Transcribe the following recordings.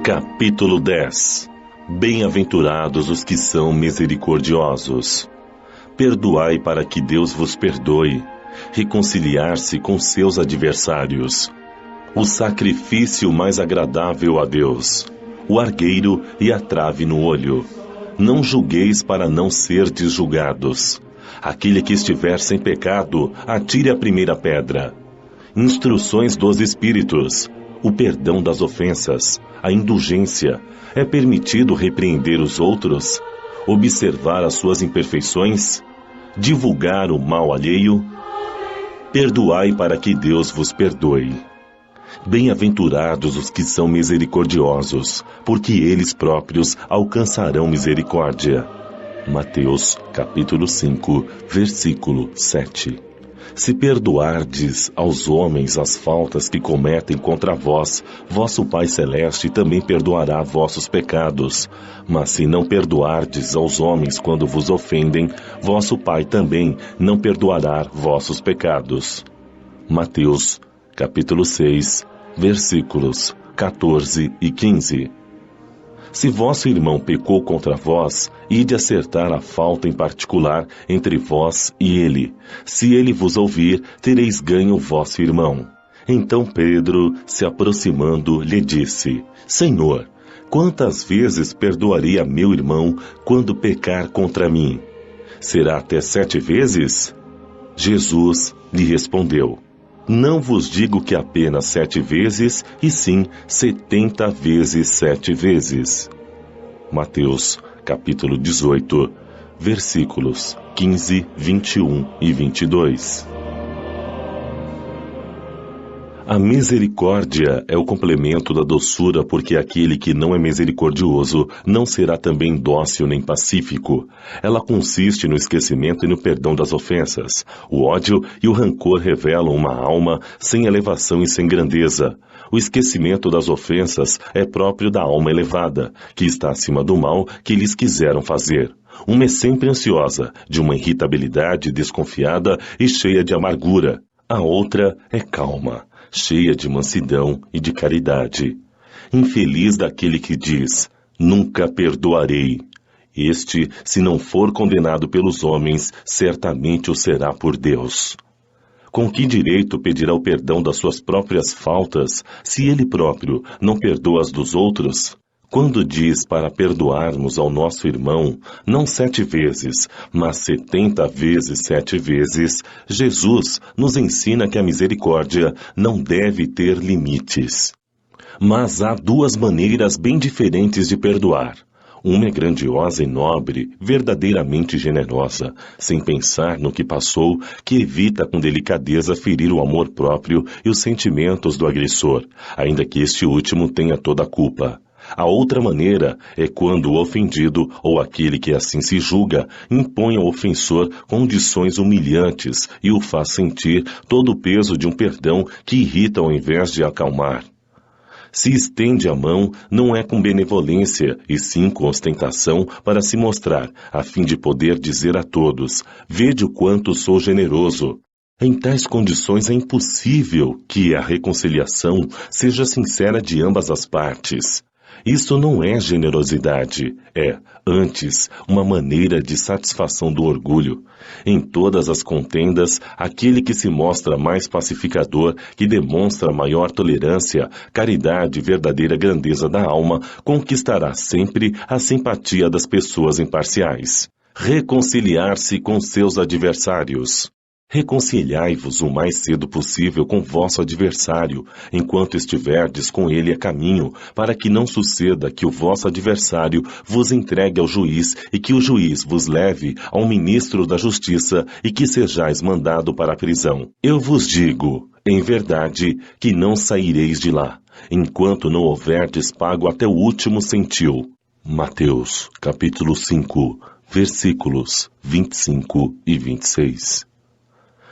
Capítulo 10. Bem-aventurados os que são misericordiosos. Perdoai para que Deus vos perdoe. Reconciliar-se com seus adversários. O sacrifício mais agradável a Deus. O argueiro e a trave no olho. Não julgueis para não serdes julgados. Aquele que estiver sem pecado, atire a primeira pedra. Instruções dos Espíritos. O perdão das ofensas, a indulgência. É permitido repreender os outros? Observar as suas imperfeições? Divulgar o mal alheio? Perdoai para que Deus vos perdoe. Bem-aventurados os que são misericordiosos, porque eles próprios alcançarão misericórdia. Mateus, capítulo 5, versículo 7. Se perdoardes aos homens as faltas que cometem contra vós, vosso Pai Celeste também perdoará vossos pecados. Mas se não perdoardes aos homens quando vos ofendem, vosso Pai também não perdoará vossos pecados. Mateus, capítulo 6, versículos 14 e 15. Se vosso irmão pecou contra vós, ide acertar a falta em particular entre vós e ele. Se ele vos ouvir, tereis ganho vosso irmão. Então Pedro, se aproximando, lhe disse: Senhor, quantas vezes perdoarei a meu irmão quando pecar contra mim? Será até 7 vezes? Jesus lhe respondeu: Não vos digo que apenas 7 vezes, e sim 70 vezes 7 vezes. Mateus, capítulo 18, versículos 15, 21 e 22. A misericórdia é o complemento da doçura, porque aquele que não é misericordioso não será também dócil nem pacífico. Ela consiste no esquecimento e no perdão das ofensas. O ódio e o rancor revelam uma alma sem elevação e sem grandeza. O esquecimento das ofensas é próprio da alma elevada, que está acima do mal que lhes quiseram fazer. Uma é sempre ansiosa, de uma irritabilidade desconfiada e cheia de amargura. A outra é calma, cheia de mansidão e de caridade. Infeliz daquele que diz: nunca perdoarei. Este, se não for condenado pelos homens, certamente o será por Deus. Com que direito pedirá o perdão das suas próprias faltas, se ele próprio não perdoa as dos outros? Quando diz para perdoarmos ao nosso irmão, não 7 vezes, mas 70 vezes 7 vezes, Jesus nos ensina que a misericórdia não deve ter limites. Mas há 2 maneiras bem diferentes de perdoar. Uma é grandiosa e nobre, verdadeiramente generosa, sem pensar no que passou, que evita com delicadeza ferir o amor próprio e os sentimentos do agressor, ainda que este último tenha toda a culpa. A outra maneira é quando o ofendido, ou aquele que assim se julga, impõe ao ofensor condições humilhantes e o faz sentir todo o peso de um perdão que irrita ao invés de acalmar. Se estende a mão, não é com benevolência, e sim com ostentação para se mostrar, a fim de poder dizer a todos: vede o quanto sou generoso. Em tais condições é impossível que a reconciliação seja sincera de ambas as partes. Isso não é generosidade, é, antes, uma maneira de satisfação do orgulho. Em todas as contendas, aquele que se mostra mais pacificador, que demonstra maior tolerância, caridade e verdadeira grandeza da alma, conquistará sempre a simpatia das pessoas imparciais. Reconciliar-se com seus adversários. Reconciliai-vos o mais cedo possível com vosso adversário, enquanto estiverdes com ele a caminho, para que não suceda que o vosso adversário vos entregue ao juiz e que o juiz vos leve ao ministro da justiça e que sejais mandado para a prisão. Eu vos digo, em verdade, que não saireis de lá, enquanto não houverdes pago até o último centil. Mateus, capítulo 5, versículos 25 e 26.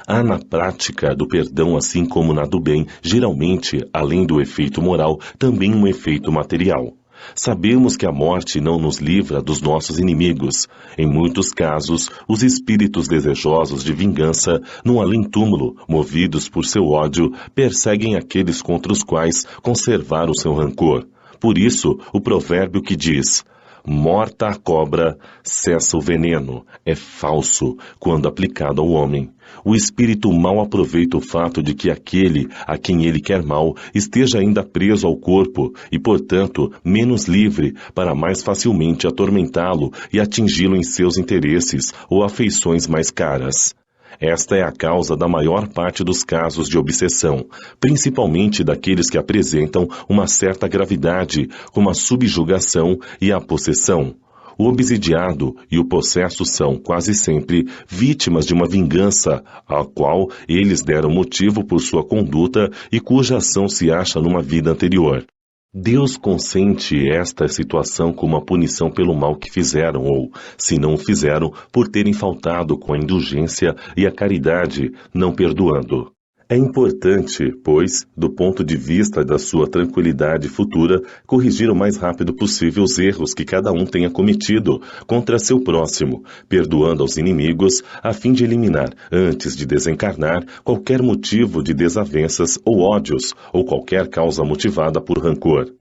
Há na prática do perdão, assim como na do bem, geralmente, além do efeito moral, também um efeito material. Sabemos que a morte não nos livra dos nossos inimigos. Em muitos casos, os espíritos desejosos de vingança, no além-túmulo, movidos por seu ódio, perseguem aqueles contra os quais conservaram seu rancor. Por isso, o provérbio que diz: morta a cobra, cessa o veneno, é falso quando aplicado ao homem. O espírito mal aproveita o fato de que aquele a quem ele quer mal esteja ainda preso ao corpo e, portanto, menos livre para mais facilmente atormentá-lo e atingi-lo em seus interesses ou afeições mais caras. Esta é a causa da maior parte dos casos de obsessão, principalmente daqueles que apresentam uma certa gravidade, como a subjugação e a possessão. O obsidiado e o possesso são, quase sempre, vítimas de uma vingança, a qual eles deram motivo por sua conduta e cuja ação se acha numa vida anterior. Deus consente esta situação como uma punição pelo mal que fizeram, ou, se não o fizeram, por terem faltado com a indulgência e a caridade, não perdoando. É importante, pois, do ponto de vista da sua tranquilidade futura, corrigir o mais rápido possível os erros que cada um tenha cometido contra seu próximo, perdoando aos inimigos, a fim de eliminar, antes de desencarnar, qualquer motivo de desavenças ou ódios, ou qualquer causa motivada por rancor.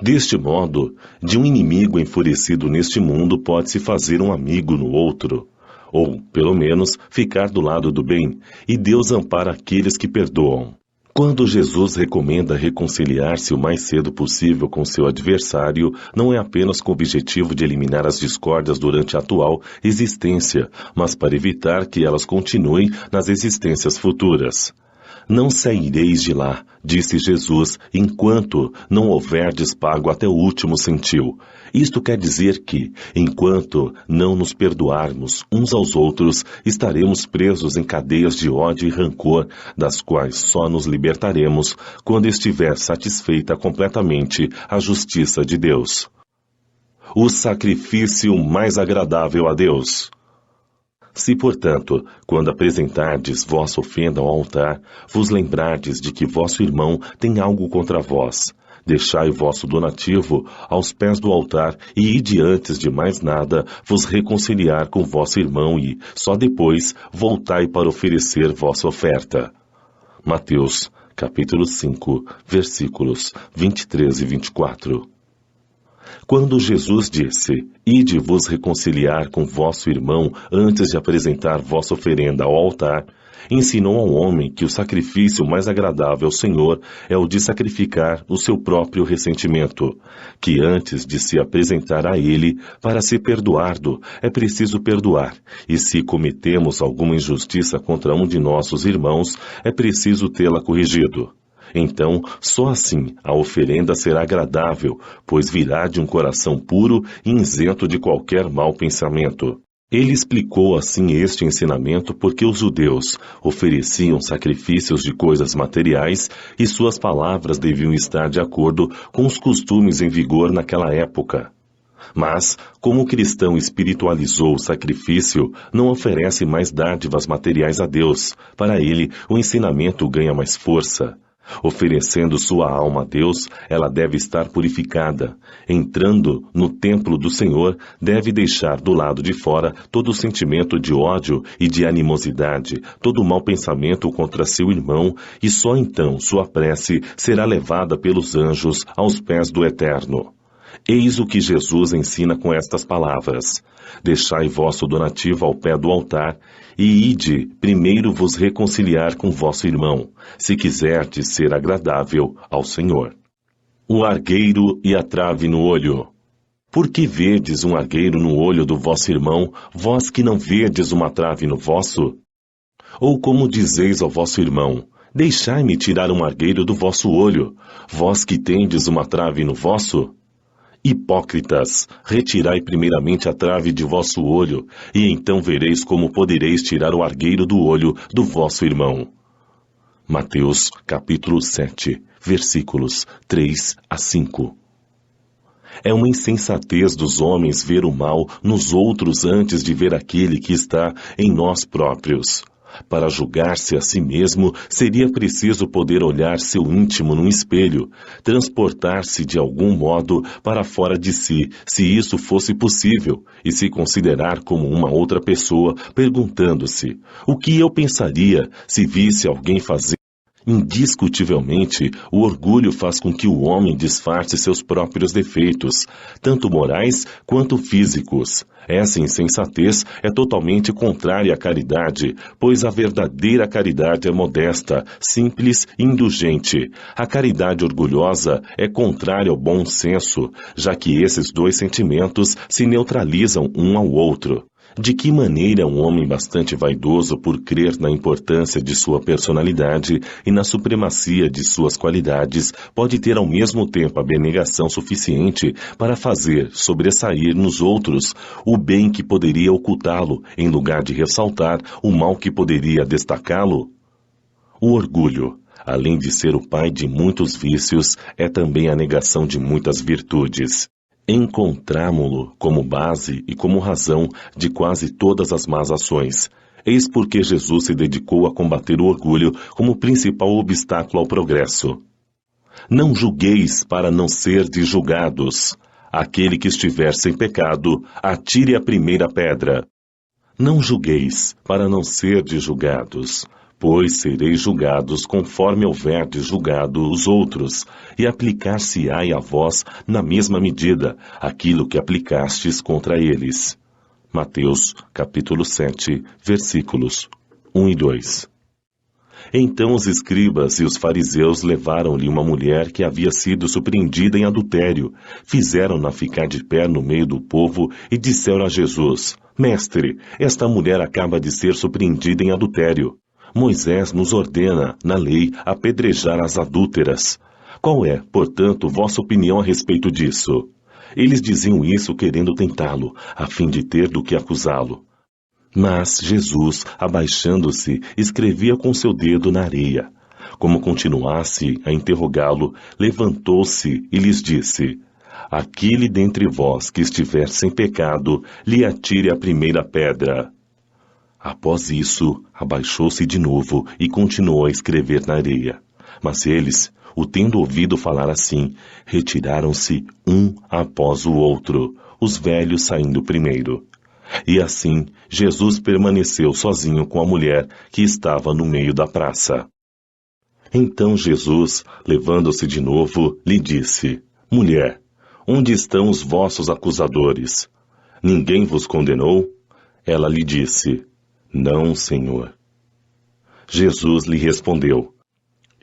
Deste modo, de um inimigo enfurecido neste mundo pode-se fazer um amigo no outro. Ou, pelo menos, ficar do lado do bem, e Deus ampara aqueles que perdoam. Quando Jesus recomenda reconciliar-se o mais cedo possível com seu adversário, não é apenas com o objetivo de eliminar as discórdias durante a atual existência, mas para evitar que elas continuem nas existências futuras. Não saireis de lá, disse Jesus, enquanto não houverdes pago até o último centil. Isto quer dizer que, enquanto não nos perdoarmos uns aos outros, estaremos presos em cadeias de ódio e rancor, das quais só nos libertaremos quando estiver satisfeita completamente a justiça de Deus. O sacrifício mais agradável a Deus. Se, portanto, quando apresentardes vossa ofenda ao altar, vos lembrardes de que vosso irmão tem algo contra vós, deixai vosso donativo aos pés do altar e ide antes de mais nada vos reconciliar com vosso irmão e, só depois, voltai para oferecer vossa oferta. Mateus, capítulo 5, versículos 23 e 24. Quando Jesus disse, ide vos reconciliar com vosso irmão antes de apresentar vossa oferenda ao altar, ensinou ao homem que o sacrifício mais agradável ao Senhor é o de sacrificar o seu próprio ressentimento, que antes de se apresentar a Ele para ser perdoado, é preciso perdoar, e se cometemos alguma injustiça contra um de nossos irmãos, é preciso tê-la corrigido. Então, só assim a oferenda será agradável, pois virá de um coração puro e isento de qualquer mau pensamento. Ele explicou assim este ensinamento porque os judeus ofereciam sacrifícios de coisas materiais e suas palavras deviam estar de acordo com os costumes em vigor naquela época. Mas, como o cristão espiritualizou o sacrifício, não oferece mais dádivas materiais a Deus. Para ele, o ensinamento ganha mais força. Oferecendo sua alma a Deus, ela deve estar purificada. Entrando no templo do Senhor, deve deixar do lado de fora todo o sentimento de ódio e de animosidade, todo o mau pensamento contra seu irmão, e só então sua prece será levada pelos anjos aos pés do Eterno. Eis o que Jesus ensina com estas palavras: deixai vosso donativo ao pé do altar, e ide primeiro vos reconciliar com vosso irmão, se quiserdes ser agradável ao Senhor. O argueiro e a trave no olho. Por que vedes um argueiro no olho do vosso irmão, vós que não vedes uma trave no vosso? Ou como dizeis ao vosso irmão, deixai-me tirar um argueiro do vosso olho, vós que tendes uma trave no vosso? Hipócritas, retirai primeiramente a trave de vosso olho, e então vereis como podereis tirar o argueiro do olho do vosso irmão. Mateus, capítulo 7, versículos 3 a 5. É uma insensatez dos homens ver o mal nos outros antes de ver aquele que está em nós próprios. Para julgar-se a si mesmo, seria preciso poder olhar seu íntimo num espelho, transportar-se de algum modo para fora de si, se isso fosse possível, e se considerar como uma outra pessoa, perguntando-se: o que eu pensaria se visse alguém fazer? Indiscutivelmente, o orgulho faz com que o homem disfarce seus próprios defeitos, tanto morais quanto físicos. Essa insensatez é totalmente contrária à caridade, pois a verdadeira caridade é modesta, simples e indulgente. A caridade orgulhosa é contrária ao bom senso, já que esses dois sentimentos se neutralizam um ao outro. De que maneira um homem bastante vaidoso por crer na importância de sua personalidade e na supremacia de suas qualidades pode ter ao mesmo tempo a abnegação suficiente para fazer sobressair nos outros o bem que poderia ocultá-lo, em lugar de ressaltar o mal que poderia destacá-lo? O orgulho, além de ser o pai de muitos vícios, é também a negação de muitas virtudes. Encontramo-lo como base e como razão de quase todas as más ações. Eis porque Jesus se dedicou a combater o orgulho como principal obstáculo ao progresso. Não julgueis para não serdes julgados. Aquele que estiver sem pecado, atire a primeira pedra. Não julgueis para não serdes julgados, pois sereis julgados conforme houverdes julgado os outros, e aplicar-se-á a vós na mesma medida aquilo que aplicastes contra eles. Mateus, capítulo 7, versículos 1 e 2. Então os escribas e os fariseus levaram-lhe uma mulher que havia sido surpreendida em adultério, fizeram-na ficar de pé no meio do povo e disseram a Jesus: Mestre, esta mulher acaba de ser surpreendida em adultério. Moisés nos ordena, na lei, apedrejar as adúlteras. Qual é, portanto, vossa opinião a respeito disso? Eles diziam isso querendo tentá-lo, a fim de ter do que acusá-lo. Mas Jesus, abaixando-se, escrevia com seu dedo na areia. Como continuasse a interrogá-lo, levantou-se e lhes disse: Aquele dentre vós que estiver sem pecado, lhe atire a primeira pedra. Após isso, abaixou-se de novo e continuou a escrever na areia. Mas eles, o tendo ouvido falar assim, retiraram-se um após o outro, os velhos saindo primeiro. E assim, Jesus permaneceu sozinho com a mulher que estava no meio da praça. Então Jesus, levando-se de novo, lhe disse: Mulher, onde estão os vossos acusadores? Ninguém vos condenou? Ela lhe disse: Não, Senhor. Jesus lhe respondeu: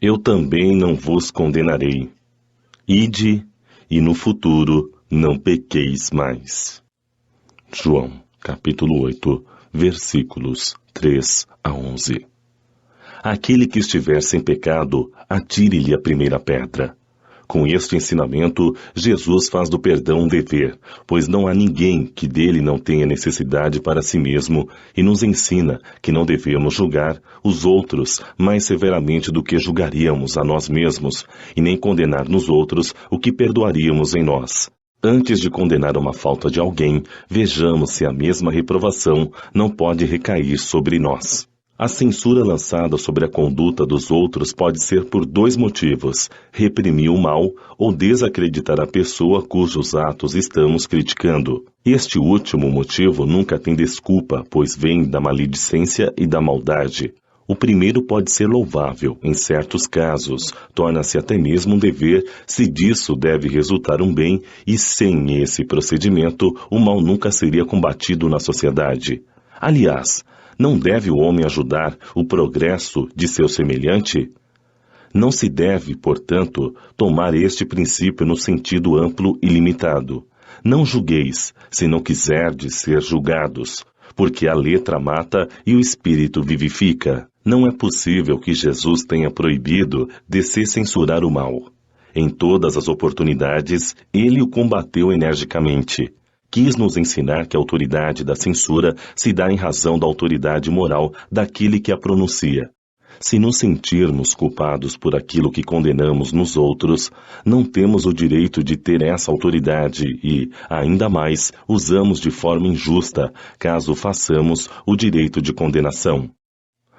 Eu também não vos condenarei. Ide, e no futuro não pequeis mais. João, capítulo 8, versículos 3 a 11. Aquele que estiver sem pecado, atire-lhe a primeira pedra. Com este ensinamento, Jesus faz do perdão um dever, pois não há ninguém que dele não tenha necessidade para si mesmo, e nos ensina que não devemos julgar os outros mais severamente do que julgaríamos a nós mesmos, e nem condenar nos outros o que perdoaríamos em nós. Antes de condenar uma falta de alguém, vejamos se a mesma reprovação não pode recair sobre nós. A censura lançada sobre a conduta dos outros pode ser por dois motivos: reprimir o mal ou desacreditar a pessoa cujos atos estamos criticando. Este último motivo nunca tem desculpa, pois vem da maledicência e da maldade. O primeiro pode ser louvável, em certos casos, torna-se até mesmo um dever se disso deve resultar um bem, e sem esse procedimento o mal nunca seria combatido na sociedade. Aliás, não deve o homem ajudar o progresso de seu semelhante? Não se deve, portanto, tomar este princípio no sentido amplo e limitado. Não julgueis, se não quiserdes ser julgados, porque a letra mata e o espírito vivifica. Não é possível que Jesus tenha proibido de se censurar o mal. Em todas as oportunidades, ele o combateu energicamente. Quis nos ensinar que a autoridade da censura se dá em razão da autoridade moral daquele que a pronuncia. Se nos sentirmos culpados por aquilo que condenamos nos outros, não temos o direito de ter essa autoridade e, ainda mais, usamos de forma injusta, caso façamos, o direito de condenação.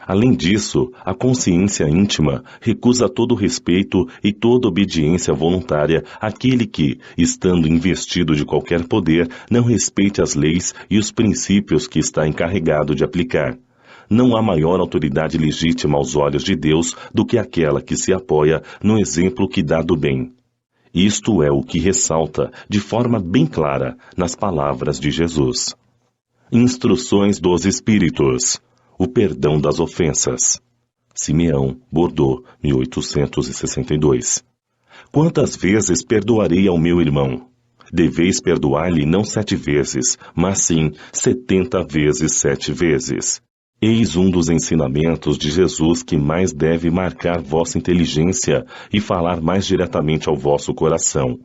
Além disso, a consciência íntima recusa todo respeito e toda obediência voluntária àquele que, estando investido de qualquer poder, não respeite as leis e os princípios que está encarregado de aplicar. Não há maior autoridade legítima aos olhos de Deus do que aquela que se apoia no exemplo que dá do bem. Isto é o que ressalta, de forma bem clara, nas palavras de Jesus. Instruções dos Espíritos. O perdão das ofensas. Simeão, Bordeaux, 1862. Quantas vezes perdoarei ao meu irmão? Deveis perdoar-lhe não 7 vezes, mas sim 70 vezes 7 vezes. Eis um dos ensinamentos de Jesus que mais deve marcar vossa inteligência e falar mais diretamente ao vosso coração.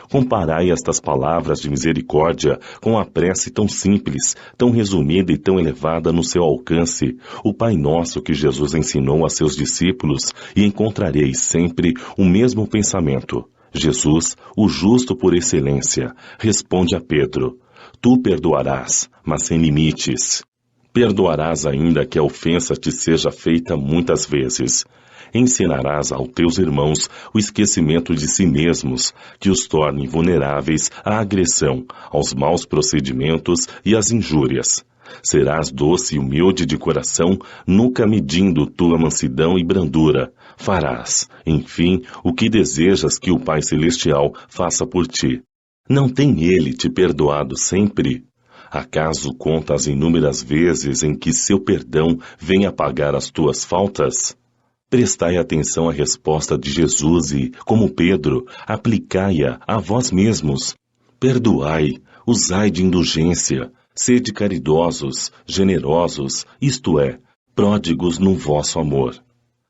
Comparai estas palavras de misericórdia com a prece tão simples, tão resumida e tão elevada no seu alcance, o Pai Nosso que Jesus ensinou a seus discípulos, e encontrareis sempre o mesmo pensamento. Jesus, o justo por excelência, responde a Pedro: Tu perdoarás, mas sem limites. Perdoarás ainda que a ofensa te seja feita muitas vezes. Ensinarás aos teus irmãos o esquecimento de si mesmos, que os torne vulneráveis à agressão, aos maus procedimentos e às injúrias. Serás doce e humilde de coração, nunca medindo tua mansidão e brandura. Farás, enfim, o que desejas que o Pai Celestial faça por ti. Não tem Ele te perdoado sempre? Acaso conta as inúmeras vezes em que seu perdão vem apagar as tuas faltas? Prestai atenção à resposta de Jesus e, como Pedro, aplicai-a a vós mesmos. Perdoai, usai de indulgência, sede caridosos, generosos, isto é, pródigos no vosso amor.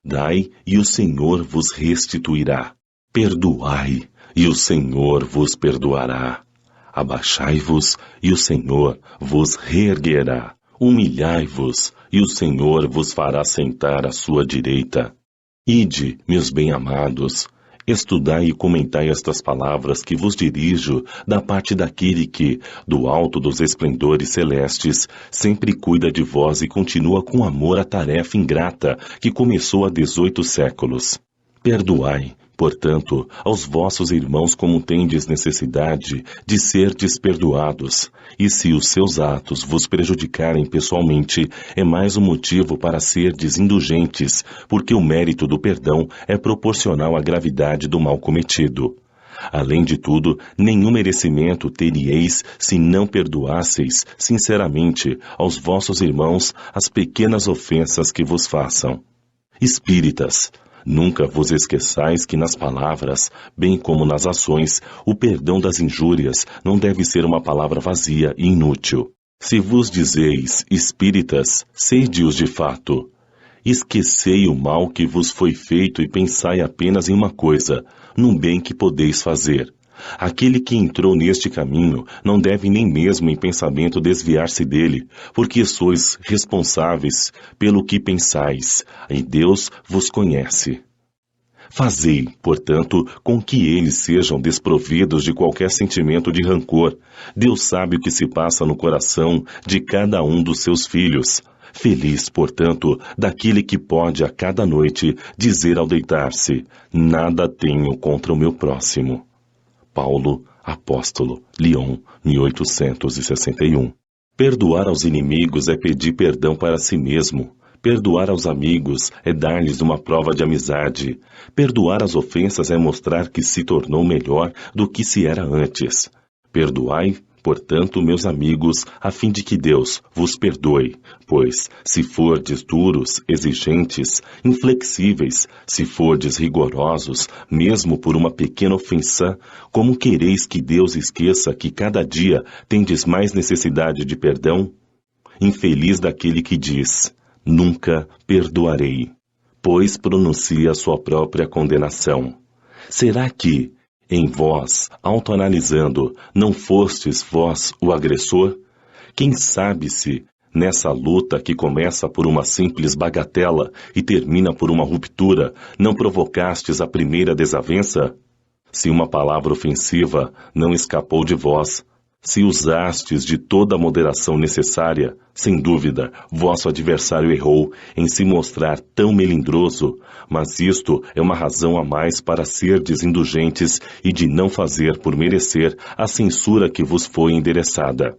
Dai, e o Senhor vos restituirá. Perdoai, e o Senhor vos perdoará. Abaixai-vos, e o Senhor vos reerguerá. Humilhai-vos, e o Senhor vos fará sentar à sua direita. Ide, meus bem-amados, estudai e comentai estas palavras que vos dirijo da parte daquele que, do alto dos esplendores celestes, sempre cuida de vós e continua com amor a tarefa ingrata que começou há 18 séculos. Perdoai, portanto, aos vossos irmãos como tendes necessidade de serdes perdoados, e se os seus atos vos prejudicarem pessoalmente, é mais um motivo para serdes indulgentes, porque o mérito do perdão é proporcional à gravidade do mal cometido. Além de tudo, nenhum merecimento teríeis se não perdoasseis sinceramente aos vossos irmãos as pequenas ofensas que vos façam. Espíritas, nunca vos esqueçais que nas palavras, bem como nas ações, o perdão das injúrias não deve ser uma palavra vazia e inútil. Se vos dizeis espíritas, sede-os de fato. Esquecei o mal que vos foi feito e pensai apenas em uma coisa, no bem que podeis fazer. Aquele que entrou neste caminho não deve nem mesmo em pensamento desviar-se dele, porque sois responsáveis pelo que pensais, e Deus vos conhece. Fazei, portanto, com que eles sejam desprovidos de qualquer sentimento de rancor. Deus sabe o que se passa no coração de cada um dos seus filhos. Feliz, portanto, daquele que pode a cada noite dizer ao deitar-se: nada tenho contra o meu próximo. Paulo, Apóstolo, Lyon, 1861. Perdoar aos inimigos é pedir perdão para si mesmo. Perdoar aos amigos é dar-lhes uma prova de amizade. Perdoar as ofensas é mostrar que se tornou melhor do que se era antes. Perdoai, portanto, meus amigos, a fim de que Deus vos perdoe, pois, se fordes duros, exigentes, inflexíveis, se fordes rigorosos, mesmo por uma pequena ofensa, como quereis que Deus esqueça que cada dia tendes mais necessidade de perdão? Infeliz daquele que diz: nunca perdoarei, pois pronuncia a sua própria condenação. Será que, em vós, autoanalisando, não fostes vós o agressor? Quem sabe se, nessa luta que começa por uma simples bagatela e termina por uma ruptura, não provocastes a primeira desavença? Se uma palavra ofensiva não escapou de vós, Se usastes de toda a moderação necessária, sem dúvida, vosso adversário errou em se mostrar tão melindroso, mas isto é uma razão a mais para serdes indulgentes e de não fazer por merecer a censura que vos foi endereçada.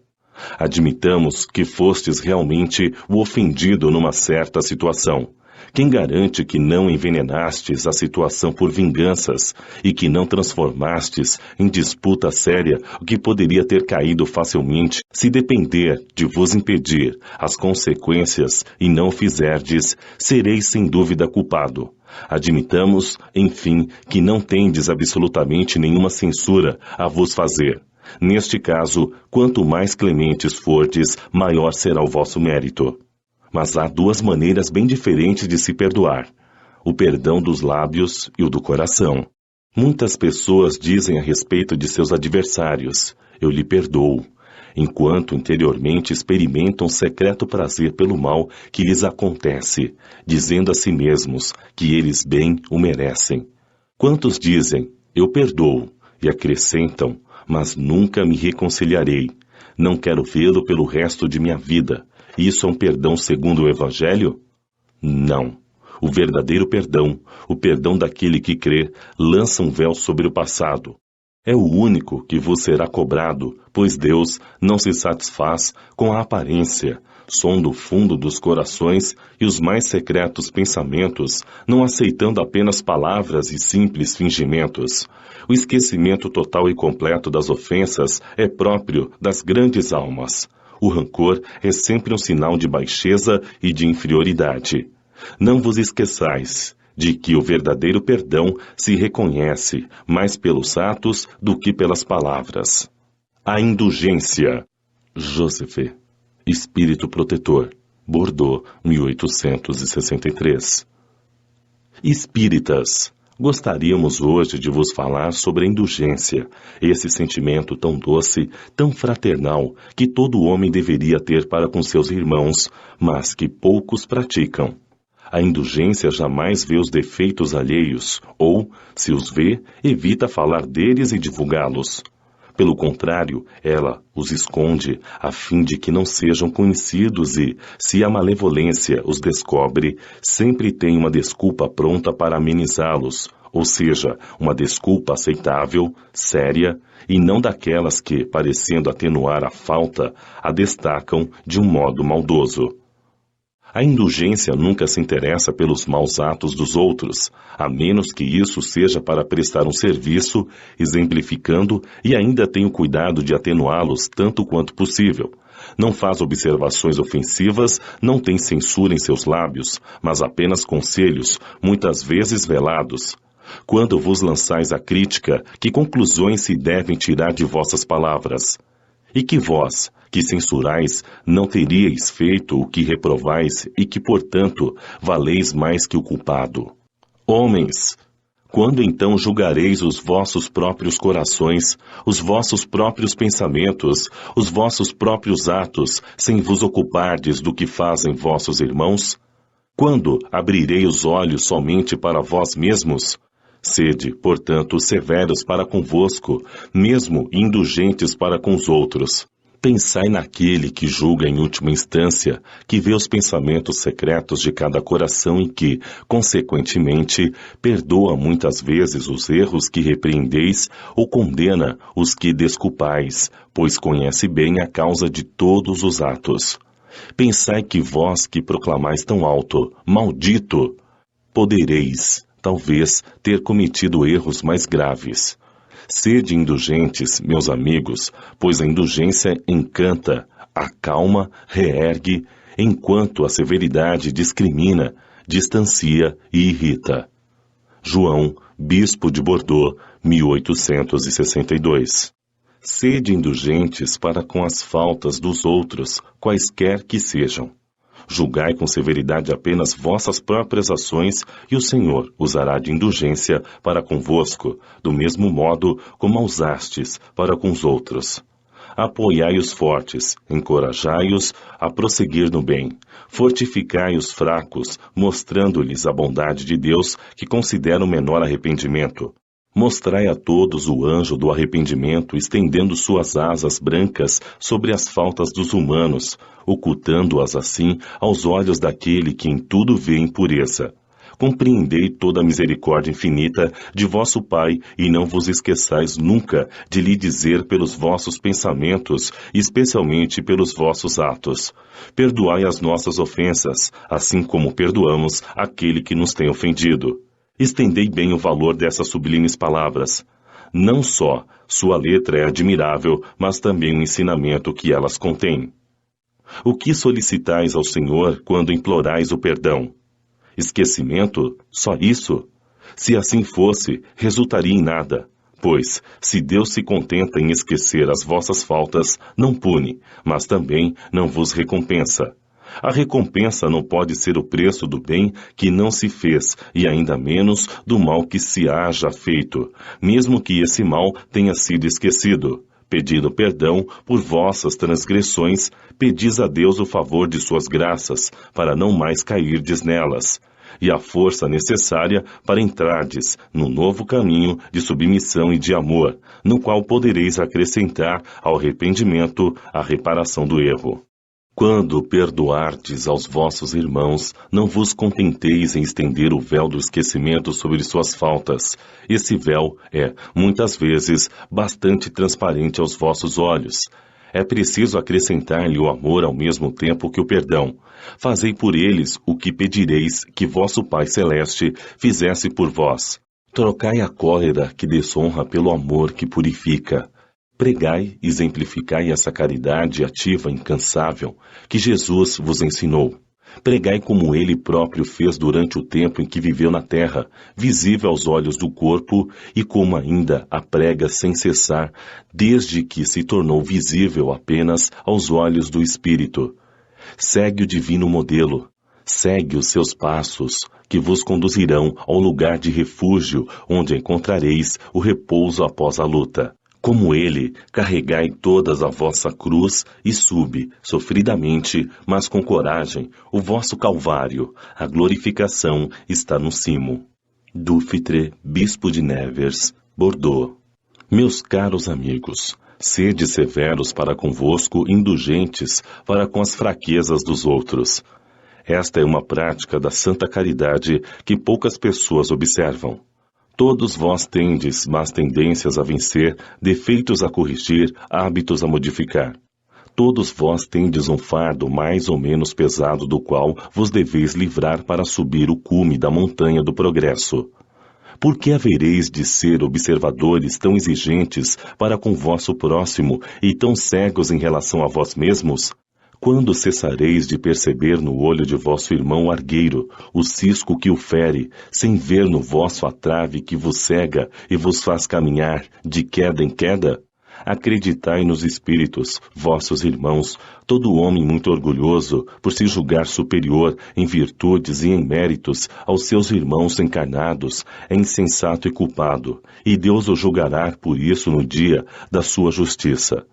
Admitamos que fostes realmente o ofendido numa certa situação. Quem garante que não envenenastes a situação por vinganças e que não transformastes em disputa séria o que poderia ter caído facilmente se depender de vos impedir as consequências e não o fizerdes, sereis sem dúvida culpado. Admitamos, enfim, que não tendes absolutamente nenhuma censura a vos fazer. Neste caso, quanto mais clementes fordes, maior será o vosso mérito. Mas há duas maneiras bem diferentes de se perdoar: o perdão dos lábios e o do coração. Muitas pessoas dizem a respeito de seus adversários: eu lhe perdoo, enquanto interiormente experimentam secreto prazer pelo mal que lhes acontece, dizendo a si mesmos que eles bem o merecem. Quantos dizem: eu perdoo, e acrescentam: mas nunca me reconciliarei, não quero vê-lo pelo resto de minha vida. Isso é um perdão segundo o Evangelho? Não. O verdadeiro perdão, o perdão daquele que crê, lança um véu sobre o passado. É o único que vos será cobrado, pois Deus não se satisfaz com a aparência, sonda o fundo dos corações e os mais secretos pensamentos, não aceitando apenas palavras e simples fingimentos. O esquecimento total e completo das ofensas é próprio das grandes almas. O rancor é sempre um sinal de baixeza e de inferioridade. Não vos esqueçais de que o verdadeiro perdão se reconhece mais pelos atos do que pelas palavras. A indulgência. Joseph, Espírito Protetor, Bordeaux, 1863. Espíritas, gostaríamos hoje de vos falar sobre a indulgência, esse sentimento tão doce, tão fraternal, que todo homem deveria ter para com seus irmãos, mas que poucos praticam. A indulgência jamais vê os defeitos alheios, ou, se os vê, evita falar deles e divulgá-los. Pelo contrário, ela os esconde, a fim de que não sejam conhecidos e, se a malevolência os descobre, sempre tem uma desculpa pronta para amenizá-los, ou seja, uma desculpa aceitável, séria, e não daquelas que, parecendo atenuar a falta, a destacam de um modo maldoso. A indulgência nunca se interessa pelos maus atos dos outros, a menos que isso seja para prestar um serviço, exemplificando e ainda tem o cuidado de atenuá-los tanto quanto possível. Não faz observações ofensivas, não tem censura em seus lábios, mas apenas conselhos, muitas vezes velados. Quando vos lançais a crítica, que conclusões se devem tirar de vossas palavras? E que vós, que censurais, não teríeis feito o que reprovais e que, portanto, valeis mais que o culpado. Homens, quando então julgareis os vossos próprios corações, os vossos próprios pensamentos, os vossos próprios atos, sem vos ocupardes do que fazem vossos irmãos? Quando abrirei os olhos somente para vós mesmos? Sede, portanto, severos para convosco, mesmo indulgentes para com os outros. Pensai naquele que julga em última instância, que vê os pensamentos secretos de cada coração e que, consequentemente, perdoa muitas vezes os erros que repreendeis ou condena os que desculpais, pois conhece bem a causa de todos os atos. Pensai que vós que proclamais tão alto, maldito, podereis, talvez, ter cometido erros mais graves. Sede indulgentes, meus amigos, pois a indulgência encanta, acalma, reergue, enquanto a severidade discrimina, distancia e irrita. João, Bispo de Bordeaux, 1862. Sede indulgentes para com as faltas dos outros, quaisquer que sejam. Julgai com severidade apenas vossas próprias ações e o Senhor usará de indulgência para convosco, do mesmo modo como a usastes para com os outros. Apoiai os fortes, encorajai-os a prosseguir no bem. Fortificai os fracos, mostrando-lhes a bondade de Deus que considera o menor arrependimento. Mostrai a todos o anjo do arrependimento, estendendo suas asas brancas sobre as faltas dos humanos, ocultando-as assim aos olhos daquele que em tudo vê impureza. Compreendei toda a misericórdia infinita de vosso Pai, e não vos esqueçais nunca de lhe dizer pelos vossos pensamentos, especialmente pelos vossos atos. Perdoai as nossas ofensas, assim como perdoamos aquele que nos tem ofendido. Estendei bem o valor dessas sublimes palavras. Não só sua letra é admirável, mas também o ensinamento que elas contêm. O que solicitais ao Senhor quando implorais o perdão? Esquecimento? Só isso? Se assim fosse, resultaria em nada. Pois, se Deus se contenta em esquecer as vossas faltas, não pune, mas também não vos recompensa. A recompensa não pode ser o preço do bem que não se fez, e ainda menos do mal que se haja feito, mesmo que esse mal tenha sido esquecido. Pedindo perdão por vossas transgressões, pedis a Deus o favor de suas graças, para não mais cairdes nelas, e a força necessária para entrardes no novo caminho de submissão e de amor, no qual podereis acrescentar ao arrependimento a reparação do erro. Quando perdoardes aos vossos irmãos, não vos contenteis em estender o véu do esquecimento sobre suas faltas. Esse véu é, muitas vezes, bastante transparente aos vossos olhos. É preciso acrescentar-lhe o amor ao mesmo tempo que o perdão. Fazei por eles o que pedireis que vosso Pai Celeste fizesse por vós. Trocai a cólera que desonra pelo amor que purifica. Pregai e exemplificai essa caridade ativa e incansável que Jesus vos ensinou. Pregai como ele próprio fez durante o tempo em que viveu na terra, visível aos olhos do corpo, e como ainda a prega sem cessar, desde que se tornou visível apenas aos olhos do Espírito. Segue o divino modelo. Segue os seus passos, que vos conduzirão ao lugar de refúgio, onde encontrareis o repouso após a luta. Como ele, carregai todas a vossa cruz e subi, sofridamente, mas com coragem, o vosso calvário. A glorificação está no cimo. Duffitre, Bispo de Nevers, Bordeaux. Meus caros amigos, sede severos para convosco, indulgentes para com as fraquezas dos outros. Esta é uma prática da santa caridade que poucas pessoas observam. Todos vós tendes más tendências a vencer, defeitos a corrigir, hábitos a modificar. Todos vós tendes um fardo mais ou menos pesado do qual vos deveis livrar para subir o cume da montanha do progresso. Por que havereis de ser observadores tão exigentes para com vosso próximo e tão cegos em relação a vós mesmos? Quando cessareis de perceber no olho de vosso irmão argueiro o cisco que o fere, sem ver no vosso a trave que vos cega e vos faz caminhar de queda em queda? Acreditai nos espíritos, vossos irmãos, todo homem muito orgulhoso, por se julgar superior em virtudes e em méritos aos seus irmãos encarnados, é insensato e culpado, e Deus o julgará por isso no dia da sua justiça.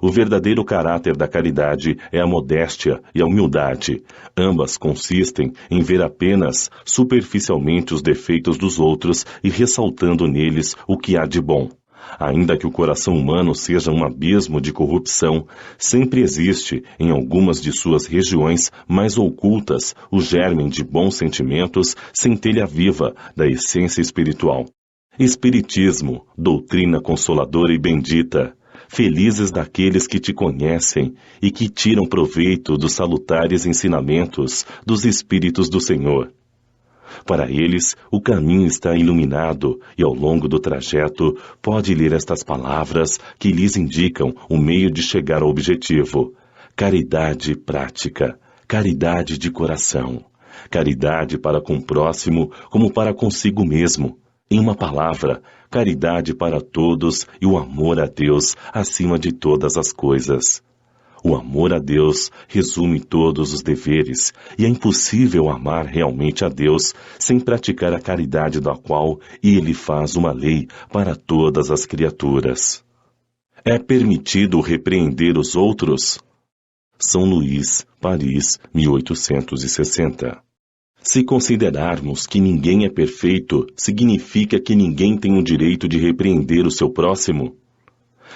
O verdadeiro caráter da caridade é a modéstia e a humildade. Ambas consistem em ver apenas superficialmente os defeitos dos outros e ressaltando neles o que há de bom. Ainda que o coração humano seja um abismo de corrupção, sempre existe, em algumas de suas regiões mais ocultas, o germe de bons sentimentos, centelha viva da essência espiritual. Espiritismo, doutrina consoladora e bendita. Felizes daqueles que te conhecem e que tiram proveito dos salutares ensinamentos dos Espíritos do Senhor. Para eles, o caminho está iluminado e ao longo do trajeto pode ler estas palavras que lhes indicam o meio de chegar ao objetivo. Caridade prática, caridade de coração, caridade para com o próximo como para consigo mesmo. Em uma palavra, caridade para todos e o amor a Deus acima de todas as coisas. O amor a Deus resume todos os deveres, e é impossível amar realmente a Deus sem praticar a caridade da qual Ele faz uma lei para todas as criaturas. É permitido repreender os outros? São Luís, Paris, 1860. Se considerarmos que ninguém é perfeito, significa que ninguém tem o direito de repreender o seu próximo?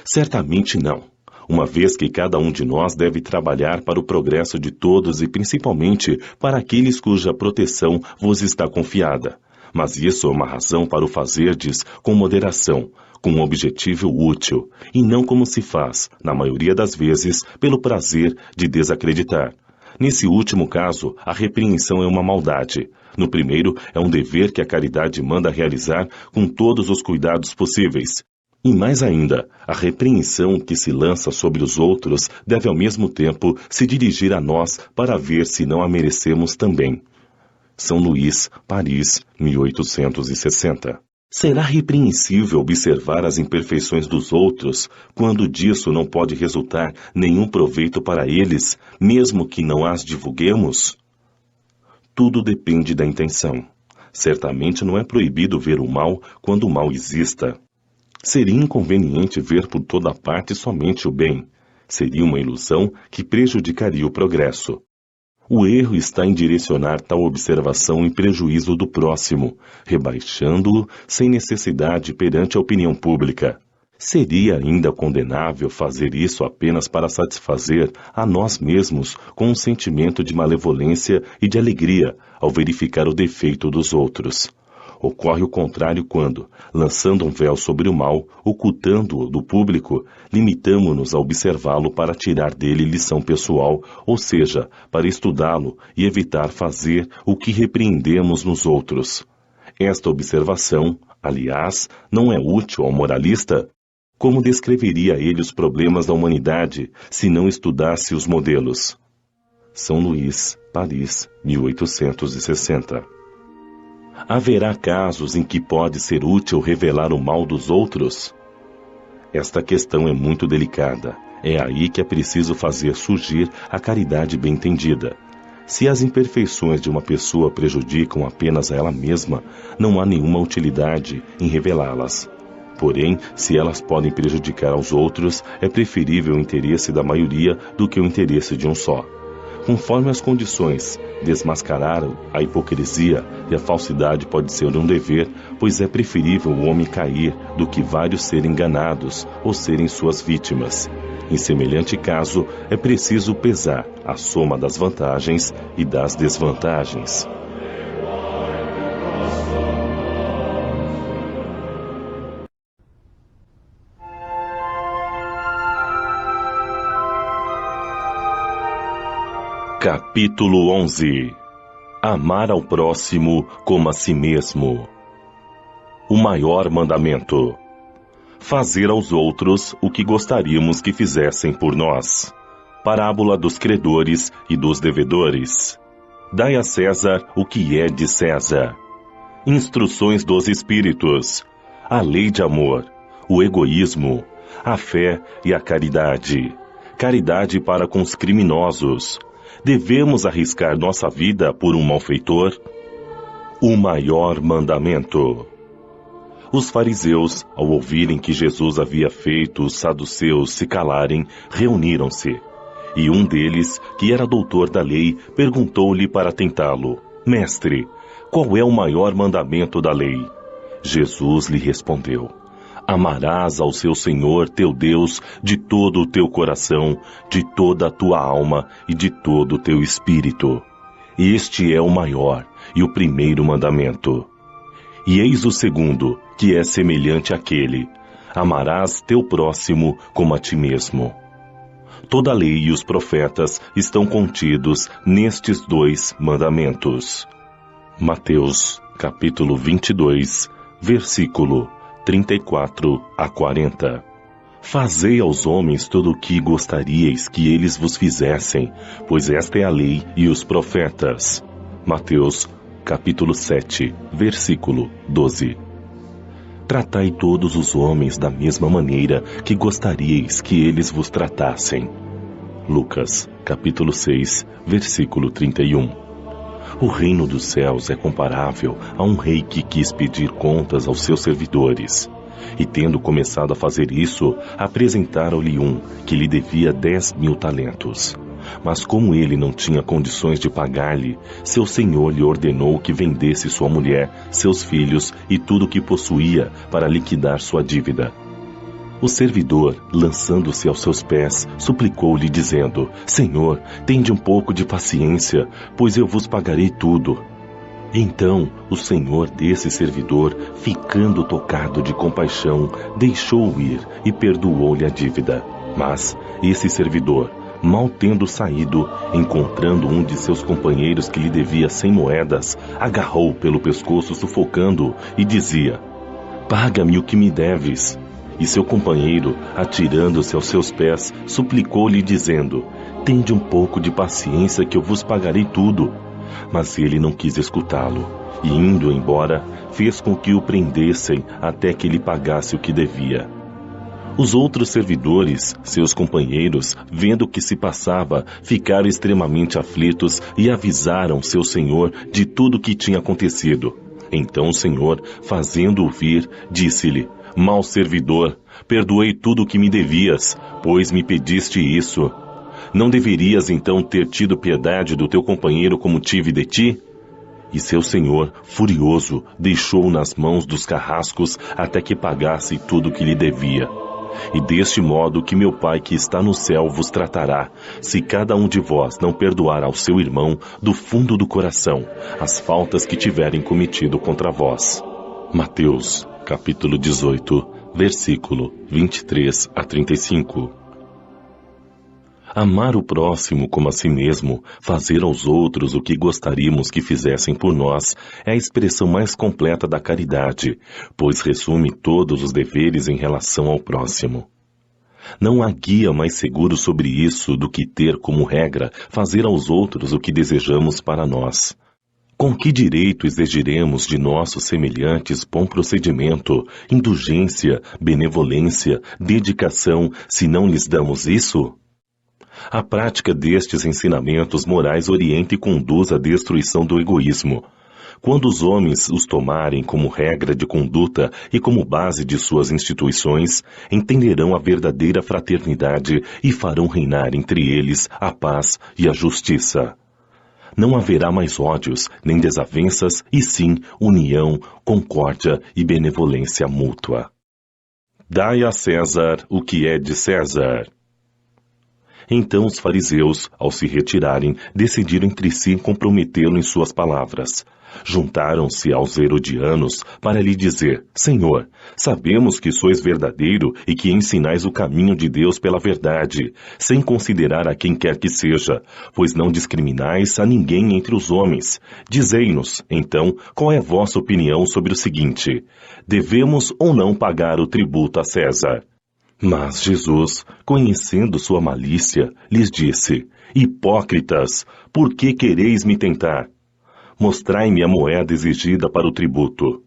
Certamente não, uma vez que cada um de nós deve trabalhar para o progresso de todos e principalmente para aqueles cuja proteção vos está confiada. Mas isso é uma razão para o fazerdes com moderação, com um objetivo útil, e não como se faz, na maioria das vezes, pelo prazer de desacreditar. Nesse último caso, a repreensão é uma maldade. No primeiro, é um dever que a caridade manda realizar com todos os cuidados possíveis. E mais ainda, a repreensão que se lança sobre os outros deve ao mesmo tempo se dirigir a nós para ver se não a merecemos também. São Luís, Paris, 1860. Será repreensível observar as imperfeições dos outros, quando disso não pode resultar nenhum proveito para eles, mesmo que não as divulguemos? Tudo depende da intenção. Certamente não é proibido ver o mal quando o mal exista. Seria inconveniente ver por toda parte somente o bem. Seria uma ilusão que prejudicaria o progresso. O erro está em direcionar tal observação em prejuízo do próximo, rebaixando-o sem necessidade perante a opinião pública. Seria ainda condenável fazer isso apenas para satisfazer a nós mesmos com um sentimento de malevolência e de alegria ao verificar o defeito dos outros. Ocorre o contrário quando, lançando um véu sobre o mal, ocultando-o do público, limitamo-nos a observá-lo para tirar dele lição pessoal, ou seja, para estudá-lo e evitar fazer o que repreendemos nos outros. Esta observação, aliás, não é útil ao moralista? Como descreveria ele os problemas da humanidade se não estudasse os modelos? São Luís, Paris, 1860. Haverá casos em que pode ser útil revelar o mal dos outros? Esta questão é muito delicada. É aí que é preciso fazer surgir a caridade bem entendida. Se as imperfeições de uma pessoa prejudicam apenas a ela mesma, não há nenhuma utilidade em revelá-las. Porém, se elas podem prejudicar aos outros, é preferível o interesse da maioria do que o interesse de um só. Conforme as condições, desmascarar a hipocrisia e a falsidade pode ser um dever, pois é preferível o homem cair do que vários serem enganados ou serem suas vítimas. Em semelhante caso, é preciso pesar a soma das vantagens e das desvantagens. Capítulo 11. Amar ao próximo como a si mesmo. O maior mandamento. Fazer aos outros o que gostaríamos que fizessem por nós. Parábola dos credores e dos devedores. Dai a César o que é de César. Instruções dos Espíritos. A lei de amor. O egoísmo. A fé e a caridade. Caridade para com os criminosos. Devemos arriscar nossa vida por um malfeitor? O maior mandamento. Os fariseus, ao ouvirem que Jesus havia feito os saduceus se calarem, reuniram-se. E um deles, que era doutor da lei, perguntou-lhe para tentá-lo: Mestre, qual é o maior mandamento da lei? Jesus lhe respondeu: Amarás ao seu Senhor teu Deus de todo o teu coração, de toda a tua alma e de todo o teu espírito. Este é o maior e o primeiro mandamento. E eis o segundo, que é semelhante àquele: amarás teu próximo como a ti mesmo. Toda a lei e os profetas estão contidos nestes dois mandamentos. Mateus, capítulo 22, versículo 34 a 40. Fazei aos homens tudo o que gostaríeis que eles vos fizessem, pois esta é a lei e os profetas. Mateus, capítulo 7, versículo 12. Tratai todos os homens da mesma maneira que gostaríeis que eles vos tratassem. Lucas, capítulo 6, versículo 31. O reino dos céus é comparável a um rei que quis pedir contas aos seus servidores. E tendo começado a fazer isso, apresentaram-lhe um que lhe devia 10.000 talentos. Mas como ele não tinha condições de pagar-lhe, seu senhor lhe ordenou que vendesse sua mulher, seus filhos e tudo o que possuía para liquidar sua dívida. O servidor, lançando-se aos seus pés, suplicou-lhe dizendo: Senhor, tende um pouco de paciência, pois eu vos pagarei tudo. Então o senhor desse servidor, ficando tocado de compaixão, deixou-o ir e perdoou-lhe a dívida. Mas esse servidor, mal tendo saído, encontrando um de seus companheiros que lhe devia 100 moedas, agarrou-o pelo pescoço sufocando-o e dizia: Paga-me o que me deves. E seu companheiro, atirando-se aos seus pés, suplicou-lhe dizendo: Tende um pouco de paciência que eu vos pagarei tudo. Mas ele não quis escutá-lo, e indo embora, fez com que o prendessem até que ele pagasse o que devia. Os outros servidores, seus companheiros, vendo o que se passava, ficaram extremamente aflitos e avisaram seu senhor de tudo o que tinha acontecido. Então o senhor, fazendo-o vir, disse-lhe: Mau servidor, perdoei tudo o que me devias, pois me pediste isso. Não deverias então ter tido piedade do teu companheiro como tive de ti? E seu senhor, furioso, deixou-o nas mãos dos carrascos até que pagasse tudo o que lhe devia. E deste modo que meu Pai que está no céu vos tratará, se cada um de vós não perdoar ao seu irmão do fundo do coração as faltas que tiverem cometido contra vós. Mateus, capítulo 18, versículo 23 a 35. Amar o próximo como a si mesmo, fazer aos outros o que gostaríamos que fizessem por nós, é a expressão mais completa da caridade, pois resume todos os deveres em relação ao próximo. Não há guia mais seguro sobre isso do que ter como regra fazer aos outros o que desejamos para nós. Com que direito exigiremos de nossos semelhantes bom procedimento, indulgência, benevolência, dedicação, se não lhes damos isso? A prática destes ensinamentos morais orienta e conduz à destruição do egoísmo. Quando os homens os tomarem como regra de conduta e como base de suas instituições, entenderão a verdadeira fraternidade e farão reinar entre eles a paz e a justiça. Não haverá mais ódios, nem desavenças, e sim união, concórdia e benevolência mútua. Dai a César o que é de César. Então os fariseus, ao se retirarem, decidiram entre si comprometê-lo em suas palavras. Juntaram-se aos herodianos para lhe dizer: Senhor, sabemos que sois verdadeiro e que ensinais o caminho de Deus pela verdade, sem considerar a quem quer que seja, pois não discriminais a ninguém entre os homens. Dizei-nos, então, qual é a vossa opinião sobre o seguinte: devemos ou não pagar o tributo a César? Mas Jesus, conhecendo sua malícia, lhes disse: Hipócritas, por que quereis me tentar? Mostrai-me a moeda exigida para o tributo.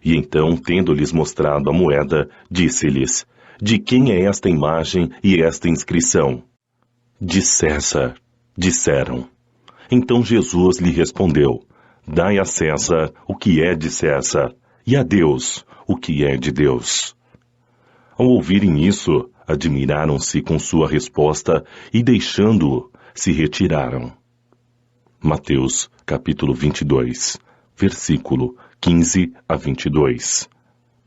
E então, tendo-lhes mostrado a moeda, disse-lhes: De quem é esta imagem e esta inscrição? De César, disseram. Então Jesus lhe respondeu: Dai a César o que é de César, e a Deus o que é de Deus. Ao ouvirem isso, admiraram-se com sua resposta e, deixando-o, se retiraram. Mateus, capítulo 22, versículo 15 a 22.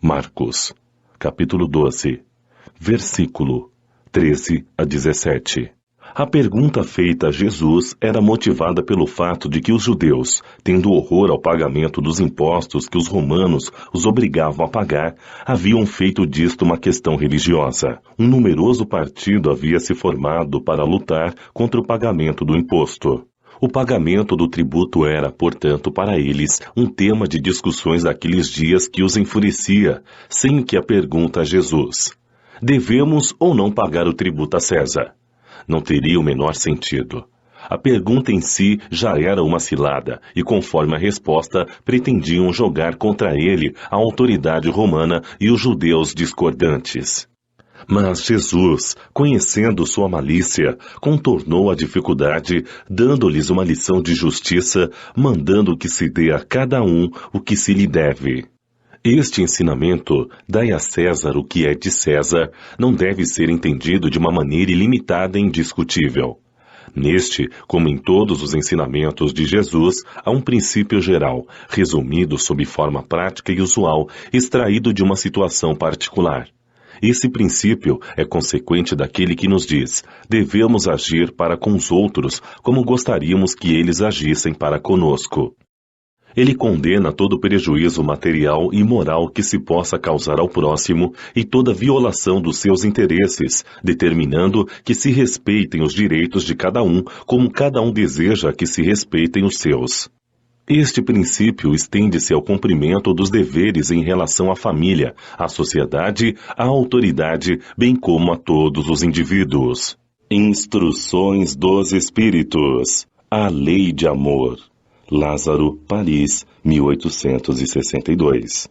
Marcos, capítulo 12, versículo 13 a 17. A pergunta feita a Jesus era motivada pelo fato de que os judeus, tendo horror ao pagamento dos impostos que os romanos os obrigavam a pagar, haviam feito disto uma questão religiosa. Um numeroso partido havia se formado para lutar contra o pagamento do imposto. O pagamento do tributo era, portanto, para eles, um tema de discussões daqueles dias que os enfurecia, sem que a pergunta a Jesus: devemos ou não pagar o tributo a César? Não teria o menor sentido. A pergunta em si já era uma cilada, e conforme a resposta, pretendiam jogar contra ele a autoridade romana e os judeus discordantes. Mas Jesus, conhecendo sua malícia, contornou a dificuldade, dando-lhes uma lição de justiça, mandando que se dê a cada um o que se lhe deve. Este ensinamento, dai a César o que é de César, não deve ser entendido de uma maneira ilimitada e indiscutível. Neste, como em todos os ensinamentos de Jesus, há um princípio geral, resumido sob forma prática e usual, extraído de uma situação particular. Esse princípio é consequente daquele que nos diz: devemos agir para com os outros como gostaríamos que eles agissem para conosco. Ele condena todo prejuízo material e moral que se possa causar ao próximo e toda violação dos seus interesses, determinando que se respeitem os direitos de cada um como cada um deseja que se respeitem os seus. Este princípio estende-se ao cumprimento dos deveres em relação à família, à sociedade, à autoridade, bem como a todos os indivíduos. Instruções dos Espíritos. A Lei de Amor. Lázaro, Paris, 1862.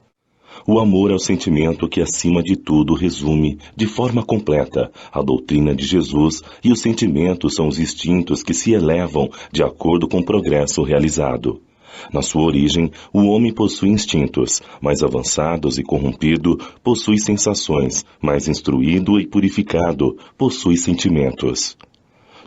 O amor é o sentimento que, acima de tudo, resume, de forma completa, a doutrina de Jesus, e os sentimentos são os instintos que se elevam de acordo com o progresso realizado. Na sua origem, o homem possui instintos, mais avançados e corrompido, possui sensações, mais instruído e purificado, possui sentimentos.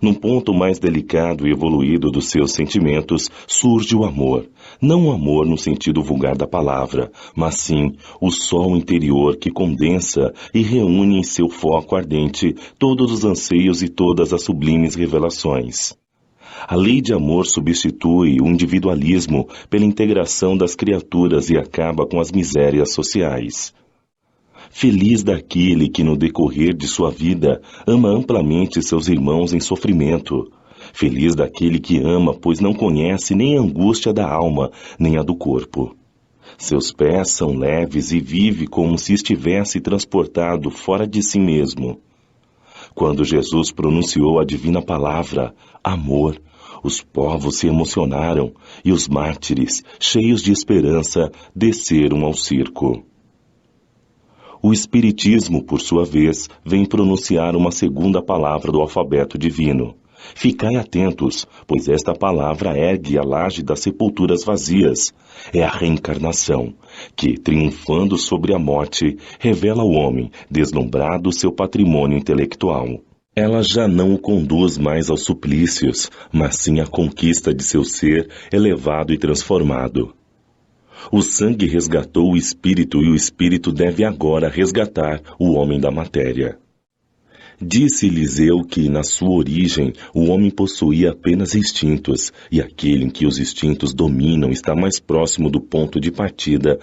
Num ponto mais delicado e evoluído dos seus sentimentos, surge o amor. Não o amor no sentido vulgar da palavra, mas sim o sol interior que condensa e reúne em seu foco ardente todos os anseios e todas as sublimes revelações. A lei de amor substitui o individualismo pela integração das criaturas e acaba com as misérias sociais. Feliz daquele que no decorrer de sua vida ama amplamente seus irmãos em sofrimento. Feliz daquele que ama, pois não conhece nem a angústia da alma, nem a do corpo. Seus pés são leves e vive como se estivesse transportado fora de si mesmo. Quando Jesus pronunciou a divina palavra, amor, os povos se emocionaram e os mártires, cheios de esperança, desceram ao circo. O Espiritismo, por sua vez, vem pronunciar uma segunda palavra do alfabeto divino. Ficai atentos, pois esta palavra ergue a laje das sepulturas vazias. É a reencarnação, que, triunfando sobre a morte, revela ao homem, deslumbrado, seu patrimônio intelectual. Ela já não o conduz mais aos suplícios, mas sim à conquista de seu ser elevado e transformado. O sangue resgatou o espírito e o espírito deve agora resgatar o homem da matéria. Disse Eliseu que, na sua origem, o homem possuía apenas instintos, e aquele em que os instintos dominam está mais próximo do ponto de partida.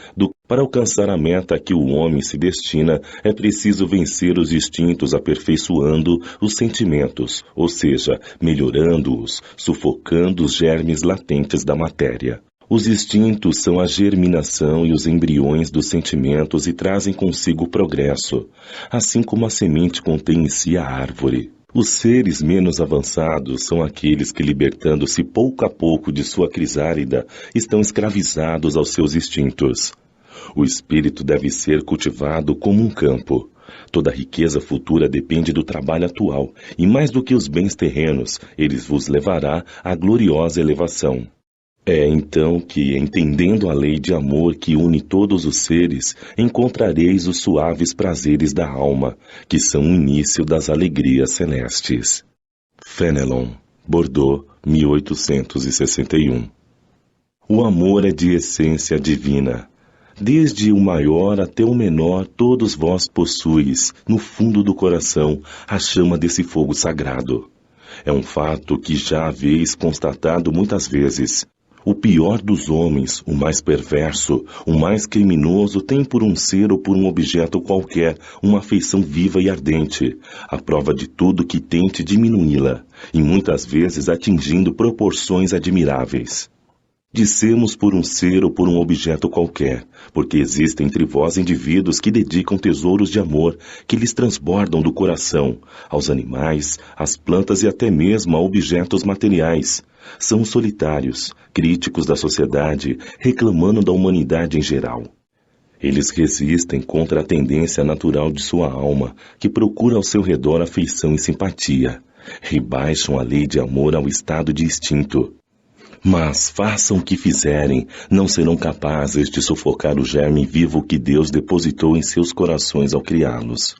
Para alcançar a meta a que o homem se destina, é preciso vencer os instintos aperfeiçoando os sentimentos, ou seja, melhorando-os, sufocando os germes latentes da matéria. Os instintos são a germinação e os embriões dos sentimentos e trazem consigo o progresso, assim como a semente contém em si a árvore. Os seres menos avançados são aqueles que, libertando-se pouco a pouco de sua crisálida, estão escravizados aos seus instintos. O espírito deve ser cultivado como um campo. Toda riqueza futura depende do trabalho atual, e mais do que os bens terrenos, eles vos levará à gloriosa elevação. É então que, entendendo a lei de amor que une todos os seres, encontrareis os suaves prazeres da alma, que são o início das alegrias celestes. Fenelon, Bordeaux, 1861. O amor é de essência divina. Desde o maior até o menor, todos vós possuis, no fundo do coração, a chama desse fogo sagrado. É um fato que já haveis constatado muitas vezes. O pior dos homens, o mais perverso, o mais criminoso, tem por um ser ou por um objeto qualquer uma afeição viva e ardente, à prova de tudo que tente diminuí-la, e muitas vezes atingindo proporções admiráveis. Dissemos por um ser ou por um objeto qualquer, porque existem entre vós indivíduos que dedicam tesouros de amor que lhes transbordam do coração, aos animais, às plantas e até mesmo a objetos materiais. São solitários, críticos da sociedade, reclamando da humanidade em geral. Eles resistem contra a tendência natural de sua alma, que procura ao seu redor afeição e simpatia. Rebaixam a lei de amor ao estado de instinto. Mas, façam o que fizerem, não serão capazes de sufocar o germe vivo que Deus depositou em seus corações ao criá-los.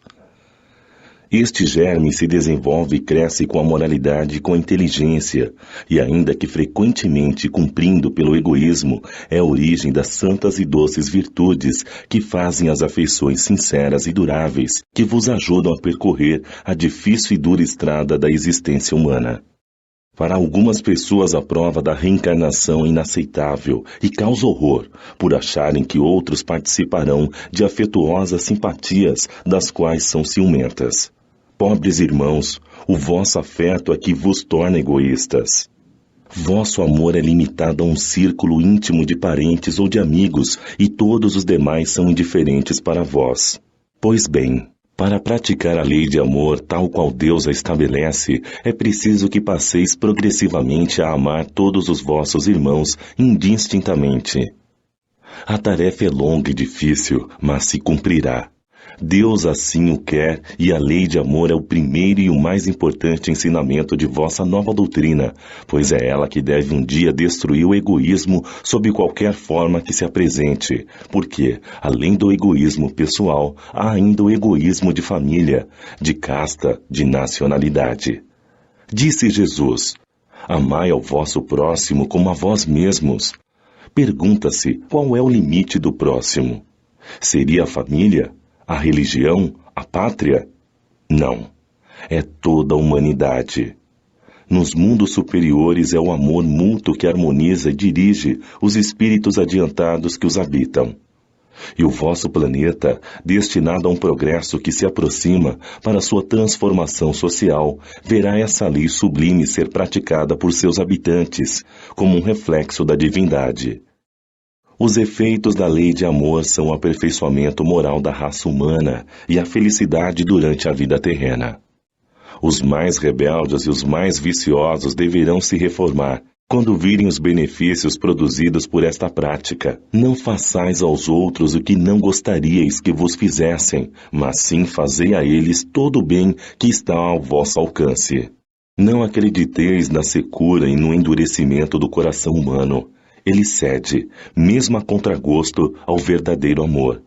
Este germe se desenvolve e cresce com a moralidade e com a inteligência, e ainda que frequentemente cumprindo pelo egoísmo, é a origem das santas e doces virtudes que fazem as afeições sinceras e duráveis, que vos ajudam a percorrer a difícil e dura estrada da existência humana. Para algumas pessoas a prova da reencarnação é inaceitável e causa horror, por acharem que outros participarão de afetuosas simpatias das quais são ciumentas. Pobres irmãos, o vosso afeto é que vos torna egoístas. Vosso amor é limitado a um círculo íntimo de parentes ou de amigos, e todos os demais são indiferentes para vós. Pois bem, para praticar a lei de amor tal qual Deus a estabelece, é preciso que passeis progressivamente a amar todos os vossos irmãos indistintamente. A tarefa é longa e difícil, mas se cumprirá. Deus assim o quer, e a lei de amor é o primeiro e o mais importante ensinamento de vossa nova doutrina, pois é ela que deve um dia destruir o egoísmo sob qualquer forma que se apresente, porque, além do egoísmo pessoal, há ainda o egoísmo de família, de casta, de nacionalidade. Disse Jesus: amai ao vosso próximo como a vós mesmos. Pergunta-se qual é o limite do próximo. Seria a família? A religião? A pátria? Não. É toda a humanidade. Nos mundos superiores é o amor mútuo que harmoniza e dirige os espíritos adiantados que os habitam. E o vosso planeta, destinado a um progresso que se aproxima para sua transformação social, verá essa lei sublime ser praticada por seus habitantes, como um reflexo da divindade. Os efeitos da lei de amor são o aperfeiçoamento moral da raça humana e a felicidade durante a vida terrena. Os mais rebeldes e os mais viciosos deverão se reformar quando virem os benefícios produzidos por esta prática. Não façais aos outros o que não gostaríeis que vos fizessem, mas sim fazei a eles todo o bem que está ao vosso alcance. Não acrediteis na secura e no endurecimento do coração humano. Ele cede, mesmo a contragosto, ao verdadeiro amor.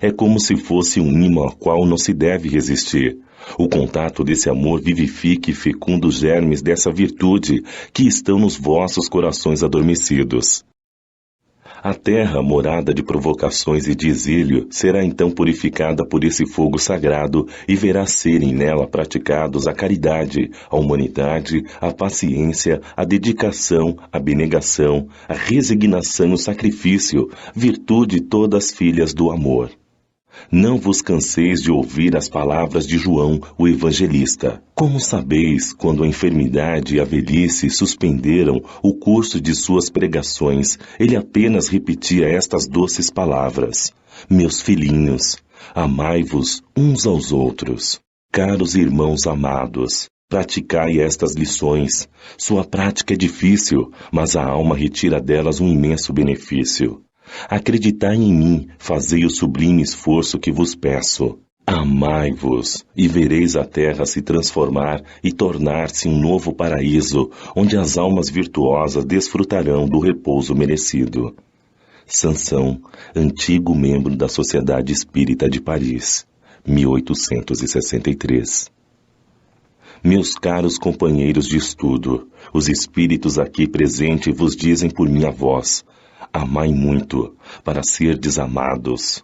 É como se fosse um ímã ao qual não se deve resistir. O contato desse amor vivifica e fecunda os germes dessa virtude que estão nos vossos corações adormecidos. A terra, morada de provocações e de exílio, será então purificada por esse fogo sagrado e verá serem nela praticados a caridade, a humanidade, a paciência, a dedicação, a abnegação, a resignação e o sacrifício, virtude todas filhas do amor. Não vos canseis de ouvir as palavras de João, o evangelista. Como sabeis, quando a enfermidade e a velhice suspenderam o curso de suas pregações, ele apenas repetia estas doces palavras: meus filhinhos, amai-vos uns aos outros. Caros irmãos amados, praticai estas lições. Sua prática é difícil, mas a alma retira delas um imenso benefício. Acreditai em mim, fazei o sublime esforço que vos peço. Amai-vos, e vereis a terra se transformar e tornar-se um novo paraíso, onde as almas virtuosas desfrutarão do repouso merecido. Sansão, antigo membro da Sociedade Espírita de Paris, 1863. Meus caros companheiros de estudo, os espíritos aqui presentes vos dizem por minha voz: amai muito, para serdes amados.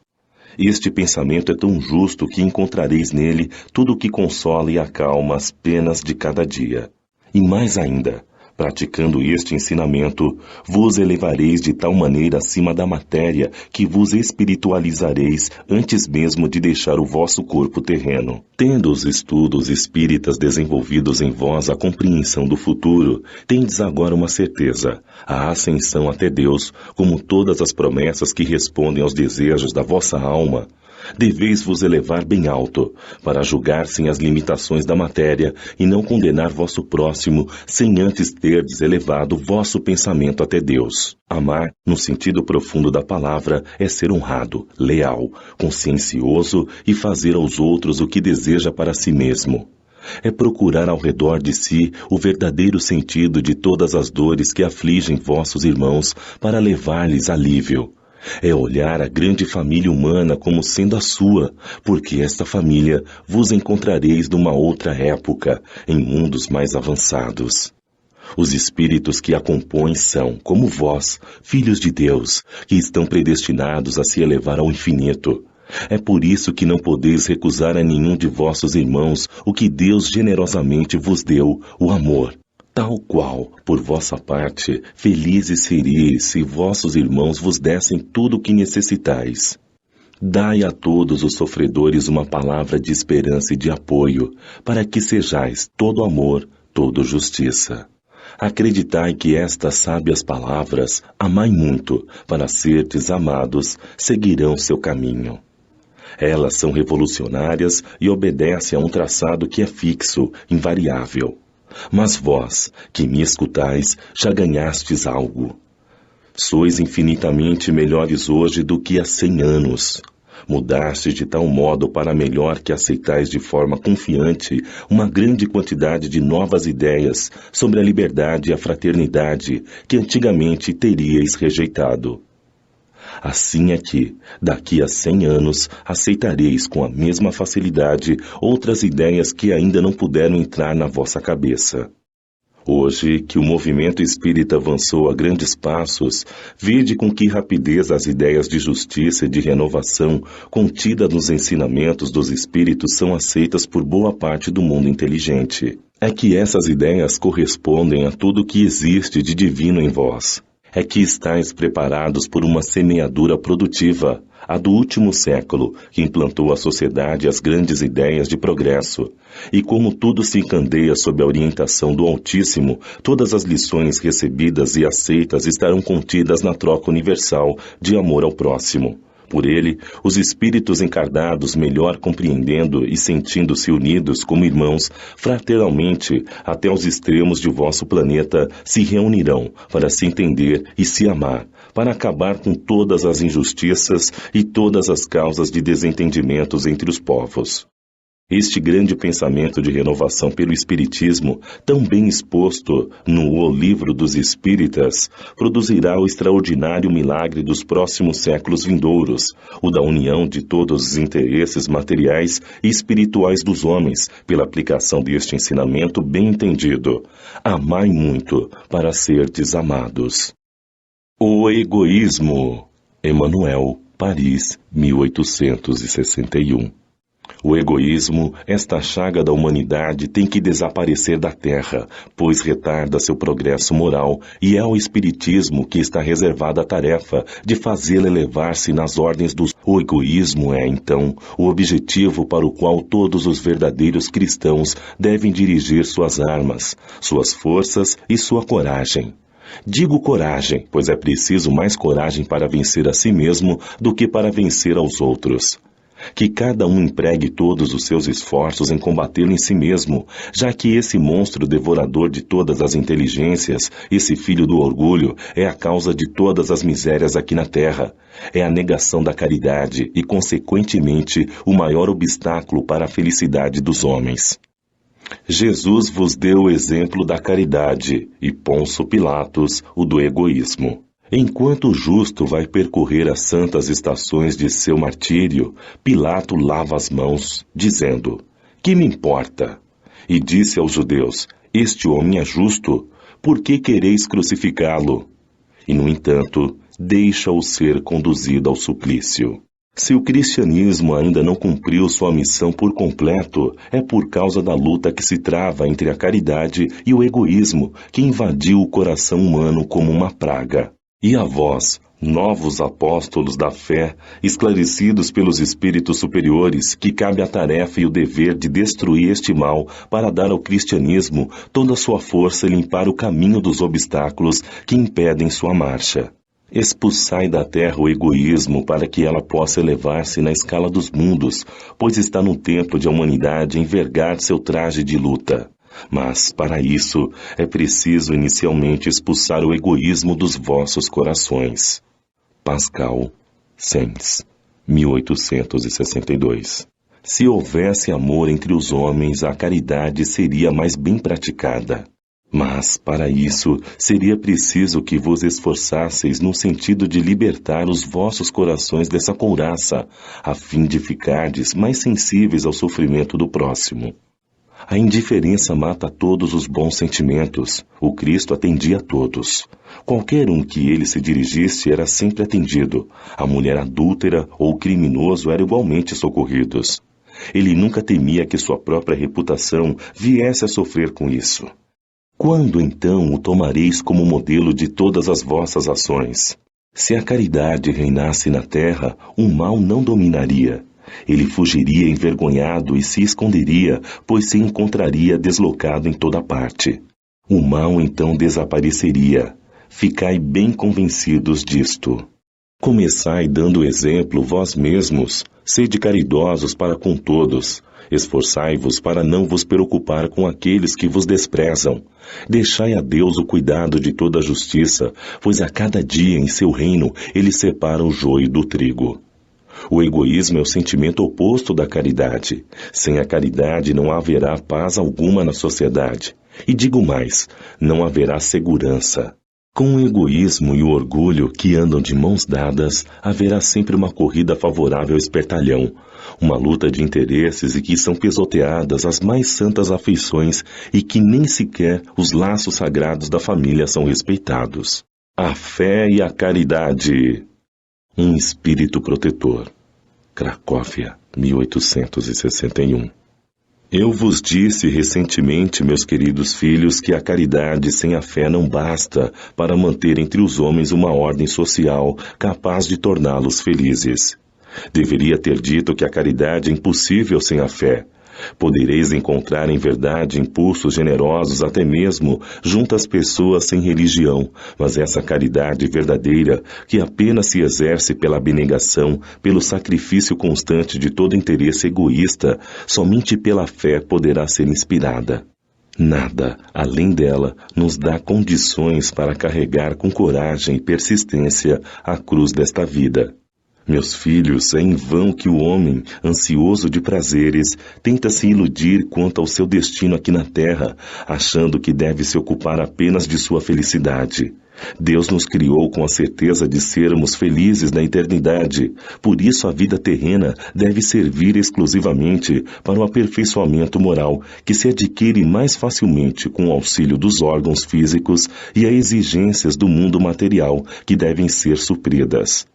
Este pensamento é tão justo que encontrareis nele tudo o que consola e acalma as penas de cada dia. E mais ainda, praticando este ensinamento, vos elevareis de tal maneira acima da matéria que vos espiritualizareis antes mesmo de deixar o vosso corpo terreno. Tendo os estudos espíritas desenvolvidos em vós a compreensão do futuro, tendes agora uma certeza: a ascensão até Deus, como todas as promessas que respondem aos desejos da vossa alma. Deveis vos elevar bem alto, para julgar sem as limitações da matéria e não condenar vosso próximo sem antes terdes elevado vosso pensamento até Deus. Amar, no sentido profundo da palavra, é ser honrado, leal, consciencioso e fazer aos outros o que deseja para si mesmo. É procurar ao redor de si o verdadeiro sentido de todas as dores que afligem vossos irmãos para levar-lhes alívio. É olhar a grande família humana como sendo a sua, porque esta família vos encontrareis numa outra época, em mundos mais avançados. Os espíritos que a compõem são, como vós, filhos de Deus, que estão predestinados a se elevar ao infinito. É por isso que não podeis recusar a nenhum de vossos irmãos o que Deus generosamente vos deu, o amor. Tal qual, por vossa parte, felizes seríeis se vossos irmãos vos dessem tudo o que necessitais. Dai a todos os sofredores uma palavra de esperança e de apoio, para que sejais todo amor, todo justiça. Acreditai que estas sábias palavras, amai muito, para serdes amados, seguirão seu caminho. Elas são revolucionárias e obedecem a um traçado que é fixo, invariável. Mas vós, que me escutais, já ganhastes algo. Sois infinitamente melhores hoje do que há 100 anos. Mudastes de tal modo para melhor que aceitais de forma confiante uma grande quantidade de novas ideias sobre a liberdade e a fraternidade que antigamente teríeis rejeitado. Assim é que, daqui a 100 anos, aceitareis com a mesma facilidade outras ideias que ainda não puderam entrar na vossa cabeça. Hoje, que o movimento espírita avançou a grandes passos, vede com que rapidez as ideias de justiça e de renovação contidas nos ensinamentos dos espíritos são aceitas por boa parte do mundo inteligente. É que essas ideias correspondem a tudo o que existe de divino em vós. É que estáis preparados por uma semeadura produtiva, a do último século, que implantou à sociedade as grandes ideias de progresso. E como tudo se encandeia sob a orientação do Altíssimo, todas as lições recebidas e aceitas estarão contidas na troca universal de amor ao próximo. Por ele, os espíritos encarnados, melhor compreendendo e sentindo-se unidos como irmãos, fraternalmente, até os extremos de vosso planeta, se reunirão para se entender e se amar, para acabar com todas as injustiças e todas as causas de desentendimentos entre os povos. Este grande pensamento de renovação pelo Espiritismo, tão bem exposto no O Livro dos Espíritas, produzirá o extraordinário milagre dos próximos séculos vindouros, o da união de todos os interesses materiais e espirituais dos homens, pela aplicação deste ensinamento bem entendido. Amai muito para serdes amados. O egoísmo. Emmanuel, Paris, 1861. O egoísmo, esta chaga da humanidade, tem que desaparecer da Terra, pois retarda seu progresso moral, e é ao Espiritismo que está reservada a tarefa de fazê-la elevar-se nas ordens dos... O egoísmo é, então, o objetivo para o qual todos os verdadeiros cristãos devem dirigir suas armas, suas forças e sua coragem. Digo coragem, pois é preciso mais coragem para vencer a si mesmo do que para vencer aos outros. Que cada um empregue todos os seus esforços em combatê-lo em si mesmo, já que esse monstro devorador de todas as inteligências, esse filho do orgulho, é a causa de todas as misérias aqui na Terra. É a negação da caridade e, consequentemente, o maior obstáculo para a felicidade dos homens. Jesus vos deu o exemplo da caridade e Pôncio Pilatos o do egoísmo. Enquanto o justo vai percorrer as santas estações de seu martírio, Pilato lava as mãos, dizendo: "Que me importa?" E disse aos judeus: "Este homem é justo, por que quereis crucificá-lo?" E, no entanto, deixa-o ser conduzido ao suplício. Se o cristianismo ainda não cumpriu sua missão por completo, é por causa da luta que se trava entre a caridade e o egoísmo, que invadiu o coração humano como uma praga. E a vós, novos apóstolos da fé, esclarecidos pelos espíritos superiores, que cabe a tarefa e o dever de destruir este mal para dar ao cristianismo toda a sua força e limpar o caminho dos obstáculos que impedem sua marcha. Expulsai da terra o egoísmo para que ela possa elevar-se na escala dos mundos, pois está no tempo de a humanidade envergar seu traje de luta. Mas, para isso, é preciso inicialmente expulsar o egoísmo dos vossos corações. Pascal, Sens, 1862. Se houvesse amor entre os homens, a caridade seria mais bem praticada. Mas, para isso, seria preciso que vos esforçasseis no sentido de libertar os vossos corações dessa couraça, a fim de ficardes mais sensíveis ao sofrimento do próximo. A indiferença mata todos os bons sentimentos. O Cristo atendia a todos. Qualquer um que ele se dirigisse era sempre atendido. A mulher adúltera ou o criminoso eram igualmente socorridos. Ele nunca temia que sua própria reputação viesse a sofrer com isso. Quando então o tomareis como modelo de todas as vossas ações? Se a caridade reinasse na terra, o mal não dominaria. Ele fugiria envergonhado e se esconderia, pois se encontraria deslocado em toda parte. O mal então desapareceria. Ficai bem convencidos disto. Começai dando exemplo vós mesmos, sede caridosos para com todos. Esforçai-vos para não vos preocupar com aqueles que vos desprezam. Deixai a Deus o cuidado de toda a justiça, pois a cada dia em seu reino ele separa o joio do trigo. O egoísmo é o sentimento oposto da caridade. Sem a caridade não haverá paz alguma na sociedade. E digo mais, não haverá segurança. Com o egoísmo e o orgulho que andam de mãos dadas, haverá sempre uma corrida favorável ao espertalhão, uma luta de interesses e que são pisoteadas as mais santas afeições e que nem sequer os laços sagrados da família são respeitados. A fé e a caridade. Um espírito protetor. Cracóvia, 1861. Eu vos disse recentemente, meus queridos filhos, que a caridade sem a fé não basta para manter entre os homens uma ordem social capaz de torná-los felizes. Deveria ter dito que a caridade é impossível sem a fé. Podereis encontrar em verdade impulsos generosos até mesmo junto às pessoas sem religião, mas essa caridade verdadeira, que apenas se exerce pela abnegação, pelo sacrifício constante de todo interesse egoísta, somente pela fé poderá ser inspirada. Nada, além dela, nos dá condições para carregar com coragem e persistência a cruz desta vida. Meus filhos, é em vão que o homem, ansioso de prazeres, tenta se iludir quanto ao seu destino aqui na terra, achando que deve se ocupar apenas de sua felicidade. Deus nos criou com a certeza de sermos felizes na eternidade, por isso a vida terrena deve servir exclusivamente para o aperfeiçoamento moral, que se adquire mais facilmente com o auxílio dos órgãos físicos e as exigências do mundo material, que devem ser supridas.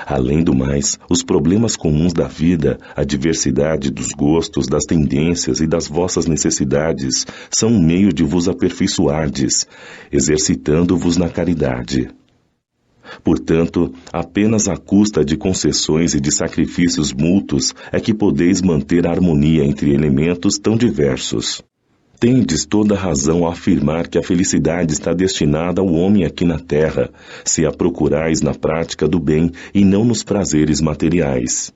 Além do mais, os problemas comuns da vida, a diversidade dos gostos, das tendências e das vossas necessidades são um meio de vos aperfeiçoardes, exercitando-vos na caridade. Portanto, apenas à custa de concessões e de sacrifícios mútuos é que podeis manter a harmonia entre elementos tão diversos. Tendes toda a razão a afirmar que a felicidade está destinada ao homem aqui na terra, se a procurais na prática do bem e não nos prazeres materiais.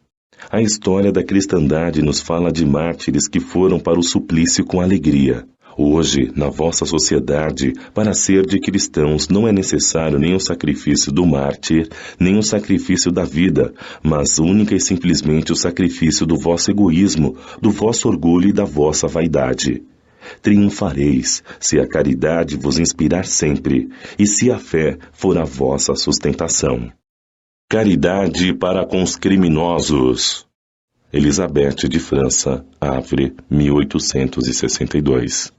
A história da cristandade nos fala de mártires que foram para o suplício com alegria. Hoje, na vossa sociedade, para ser de cristãos não é necessário nem o sacrifício do mártir, nem o sacrifício da vida, mas única e simplesmente o sacrifício do vosso egoísmo, do vosso orgulho e da vossa vaidade. Triunfareis, se a caridade vos inspirar sempre, e se a fé for a vossa sustentação. Caridade para com os criminosos. Elizabeth de França, Havre, 1862.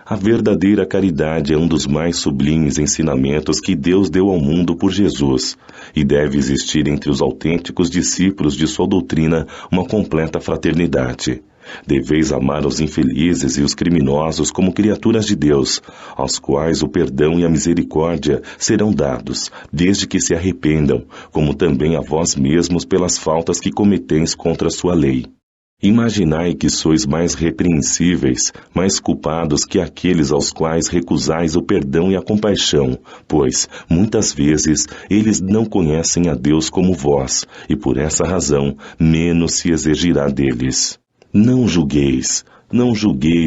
A verdadeira caridade é um dos mais sublimes ensinamentos que Deus deu ao mundo por Jesus, e deve existir entre os autênticos discípulos de sua doutrina uma completa fraternidade. Deveis amar os infelizes e os criminosos como criaturas de Deus, aos quais o perdão e a misericórdia serão dados, desde que se arrependam, como também a vós mesmos pelas faltas que cometeis contra a sua lei. Imaginai que sois mais repreensíveis, mais culpados que aqueles aos quais recusais o perdão e a compaixão, pois, muitas vezes, eles não conhecem a Deus como vós, e por essa razão, menos se exigirá deles. Não julgueis,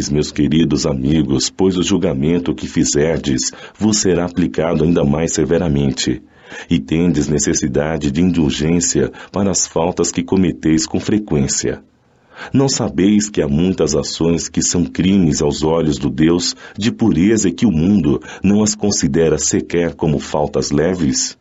meus queridos amigos, pois o julgamento que fizerdes vos será aplicado ainda mais severamente. E tendes necessidade de indulgência para as faltas que cometeis com frequência. Não sabeis que há muitas ações que são crimes aos olhos do Deus de pureza e que o mundo não as considera sequer como faltas leves?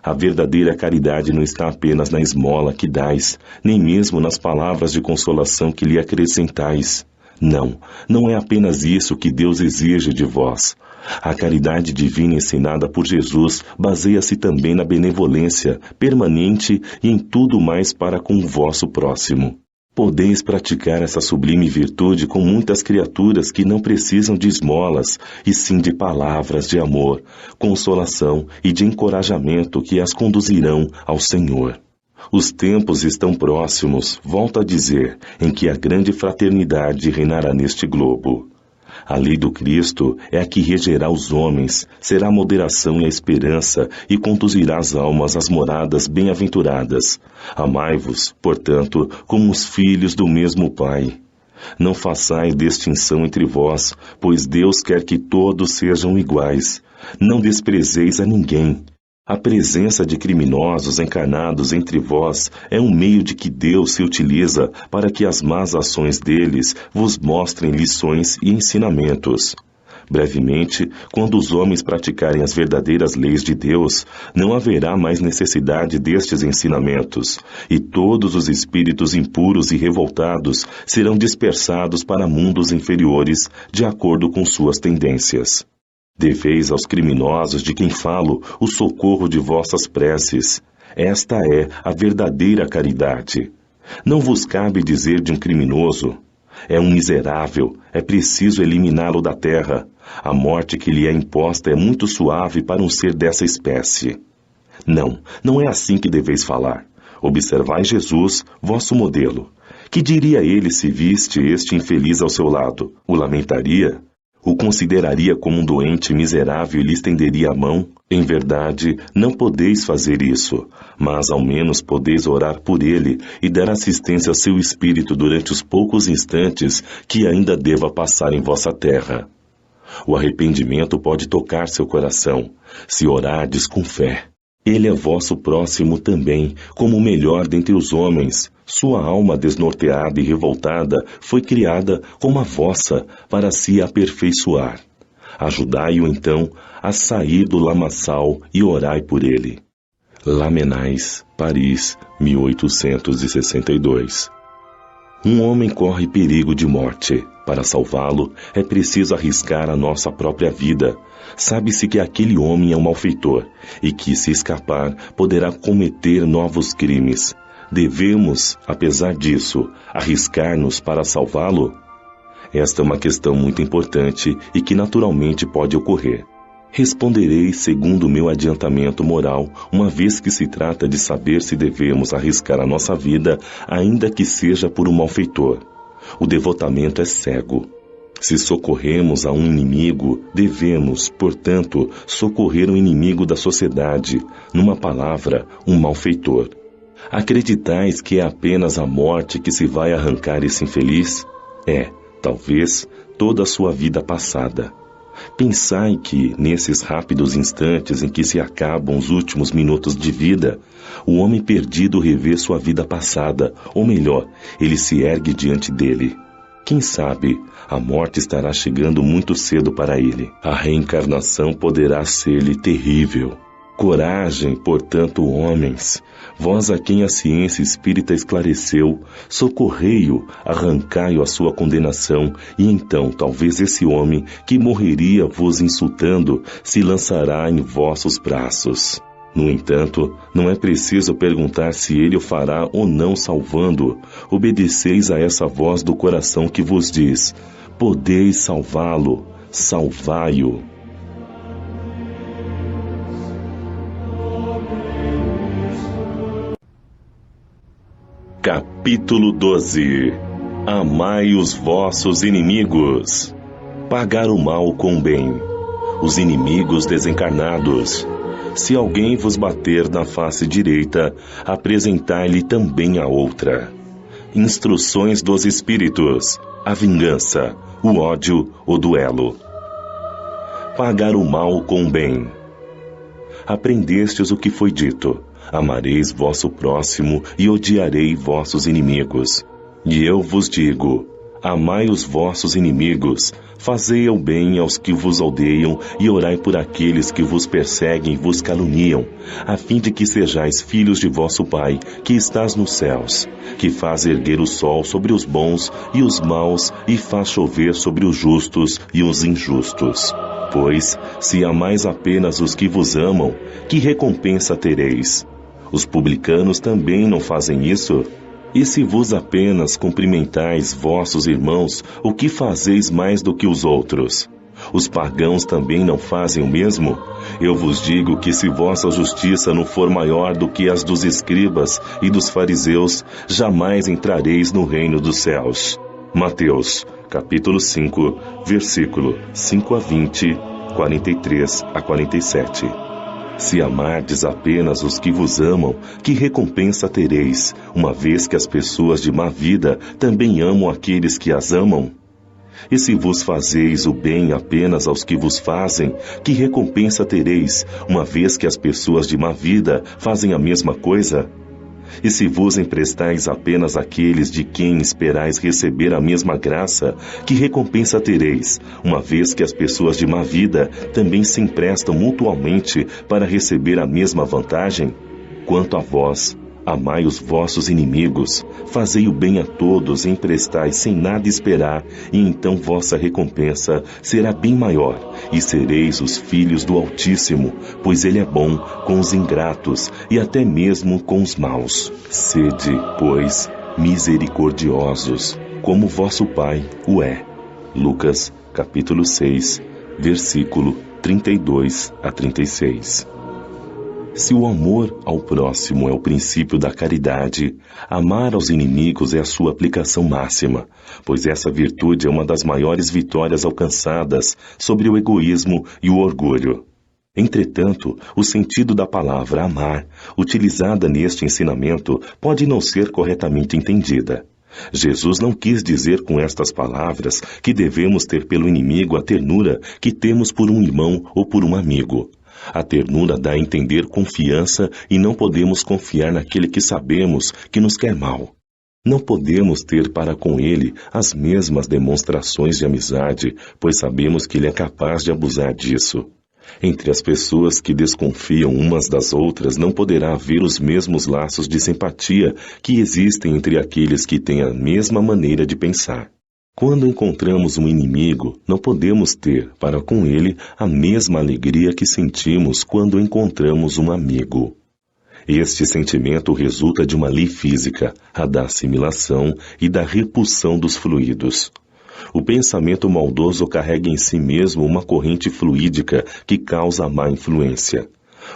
A verdadeira caridade não está apenas na esmola que dais, nem mesmo nas palavras de consolação que lhe acrescentais. Não, não é apenas isso que Deus exige de vós. A caridade divina ensinada por Jesus baseia-se também na benevolência permanente e em tudo mais para com o vosso próximo. Podeis praticar essa sublime virtude com muitas criaturas que não precisam de esmolas, e sim de palavras de amor, consolação e de encorajamento que as conduzirão ao Senhor. Os tempos estão próximos, volto a dizer, em que a grande fraternidade reinará neste globo. A lei do Cristo é a que regerá os homens, será a moderação e a esperança, e conduzirá as almas às moradas bem-aventuradas. Amai-vos, portanto, como os filhos do mesmo Pai. Não façais distinção entre vós, pois Deus quer que todos sejam iguais. Não desprezeis a ninguém. A presença de criminosos encarnados entre vós é um meio de que Deus se utiliza para que as más ações deles vos mostrem lições e ensinamentos. Brevemente, quando os homens praticarem as verdadeiras leis de Deus, não haverá mais necessidade destes ensinamentos, e todos os espíritos impuros e revoltados serão dispersados para mundos inferiores de acordo com suas tendências. Deveis aos criminosos de quem falo o socorro de vossas preces. Esta é a verdadeira caridade. Não vos cabe dizer de um criminoso: é um miserável, é preciso eliminá-lo da terra. A morte que lhe é imposta é muito suave para um ser dessa espécie. Não, não é assim que deveis falar. Observai Jesus, vosso modelo. Que diria ele se viste este infeliz ao seu lado? O lamentaria? O consideraria como um doente miserável e lhe estenderia a mão? Em verdade, não podeis fazer isso, mas ao menos podeis orar por ele e dar assistência ao seu espírito durante os poucos instantes que ainda deva passar em vossa terra. O arrependimento pode tocar seu coração, se orardes com fé. Ele é vosso próximo também, como o melhor dentre os homens. Sua alma desnorteada e revoltada foi criada como a vossa para se aperfeiçoar. Ajudai-o, então, a sair do lamaçal e orai por ele. Lamennais, Paris, 1862. Um homem corre perigo de morte. Para salvá-lo, é preciso arriscar a nossa própria vida. Sabe-se que aquele homem é um malfeitor e que, se escapar, poderá cometer novos crimes. Devemos, apesar disso, arriscar-nos para salvá-lo? Esta é uma questão muito importante e que naturalmente pode ocorrer. Responderei segundo o meu adiantamento moral, uma vez que se trata de saber se devemos arriscar a nossa vida, ainda que seja por um malfeitor. O devotamento é cego. Se socorremos a um inimigo, devemos, portanto, socorrer um inimigo da sociedade, numa palavra, um malfeitor. Acreditais que é apenas a morte que se vai arrancar esse infeliz? É, talvez, toda a sua vida passada. Pensai que, nesses rápidos instantes em que se acabam os últimos minutos de vida, o homem perdido revê sua vida passada, ou melhor, ele se ergue diante dele. Quem sabe, a morte estará chegando muito cedo para ele. A reencarnação poderá ser-lhe terrível. Coragem, portanto, homens, vós a quem a ciência espírita esclareceu, socorrei-o, arrancai-o a sua condenação, e então talvez esse homem, que morreria vos insultando, se lançará em vossos braços. No entanto, não é preciso perguntar se ele o fará ou não salvando. Obedeceis a essa voz do coração que vos diz: podeis salvá-lo, salvai-o. Capítulo 12. Amai os vossos inimigos. Pagar o mal com o bem. Os inimigos desencarnados. Se alguém vos bater na face direita, apresentai-lhe também a outra. Instruções dos espíritos. A vingança, o ódio, o duelo. Pagar o mal com o bem. Aprendestes o que foi dito: amareis vosso próximo e odiarei vossos inimigos. E eu vos digo, amai os vossos inimigos, fazei o bem aos que vos odeiam e orai por aqueles que vos perseguem e vos caluniam, a fim de que sejais filhos de vosso Pai, que estás nos céus, que faz erguer o sol sobre os bons e os maus e faz chover sobre os justos e os injustos. Pois, se amais apenas os que vos amam, que recompensa tereis? Os publicanos também não fazem isso? E se vos apenas cumprimentais vossos irmãos, o que fazeis mais do que os outros? Os pagãos também não fazem o mesmo? Eu vos digo que se vossa justiça não for maior do que as dos escribas e dos fariseus, jamais entrareis no reino dos céus. Mateus, capítulo 5, versículo 5 a 20, 43 a 47. Se amardes apenas os que vos amam, que recompensa tereis, uma vez que as pessoas de má vida também amam aqueles que as amam? E se vos fazeis o bem apenas aos que vos fazem, que recompensa tereis, uma vez que as pessoas de má vida fazem a mesma coisa? E se vos emprestais apenas àqueles de quem esperais receber a mesma graça, que recompensa tereis, uma vez que as pessoas de má vida também se emprestam mutuamente para receber a mesma vantagem? Quanto a vós, amai os vossos inimigos, fazei o bem a todos e emprestai sem nada esperar, e então vossa recompensa será bem maior, e sereis os filhos do Altíssimo, pois Ele é bom com os ingratos e até mesmo com os maus. Sede, pois, misericordiosos, como vosso Pai o é. Lucas, capítulo 6, versículo 32 a 36. Se o amor ao próximo é o princípio da caridade, amar aos inimigos é a sua aplicação máxima, pois essa virtude é uma das maiores vitórias alcançadas sobre o egoísmo e o orgulho. Entretanto, o sentido da palavra amar, utilizada neste ensinamento, pode não ser corretamente entendida. Jesus não quis dizer com estas palavras que devemos ter pelo inimigo a ternura que temos por um irmão ou por um amigo. A ternura dá a entender confiança e não podemos confiar naquele que sabemos que nos quer mal. Não podemos ter para com ele as mesmas demonstrações de amizade, pois sabemos que ele é capaz de abusar disso. Entre as pessoas que desconfiam umas das outras não poderá haver os mesmos laços de simpatia que existem entre aqueles que têm a mesma maneira de pensar. Quando encontramos um inimigo, não podemos ter para com ele a mesma alegria que sentimos quando encontramos um amigo. Este sentimento resulta de uma lei física, a da assimilação e da repulsão dos fluidos. O pensamento maldoso carrega em si mesmo uma corrente fluídica que causa a má influência.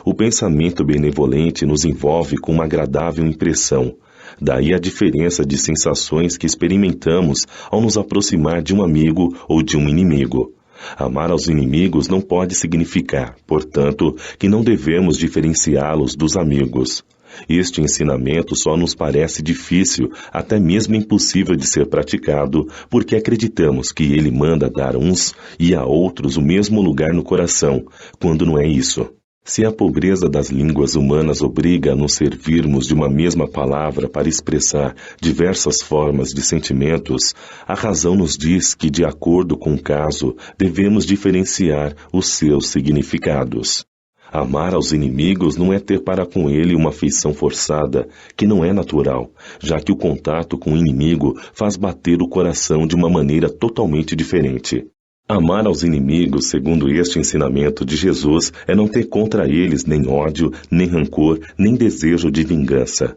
O pensamento benevolente nos envolve com uma agradável impressão. Daí a diferença de sensações que experimentamos ao nos aproximar de um amigo ou de um inimigo. Amar aos inimigos não pode significar, portanto, que não devemos diferenciá-los dos amigos. Este ensinamento só nos parece difícil, até mesmo impossível de ser praticado, porque acreditamos que ele manda dar uns e a outros o mesmo lugar no coração, quando não é isso. Se a pobreza das línguas humanas obriga a nos servirmos de uma mesma palavra para expressar diversas formas de sentimentos, a razão nos diz que, de acordo com o caso, devemos diferenciar os seus significados. Amar aos inimigos não é ter para com ele uma afeição forçada, que não é natural, já que o contato com o inimigo faz bater o coração de uma maneira totalmente diferente. Amar aos inimigos, segundo este ensinamento de Jesus, é não ter contra eles nem ódio, nem rancor, nem desejo de vingança.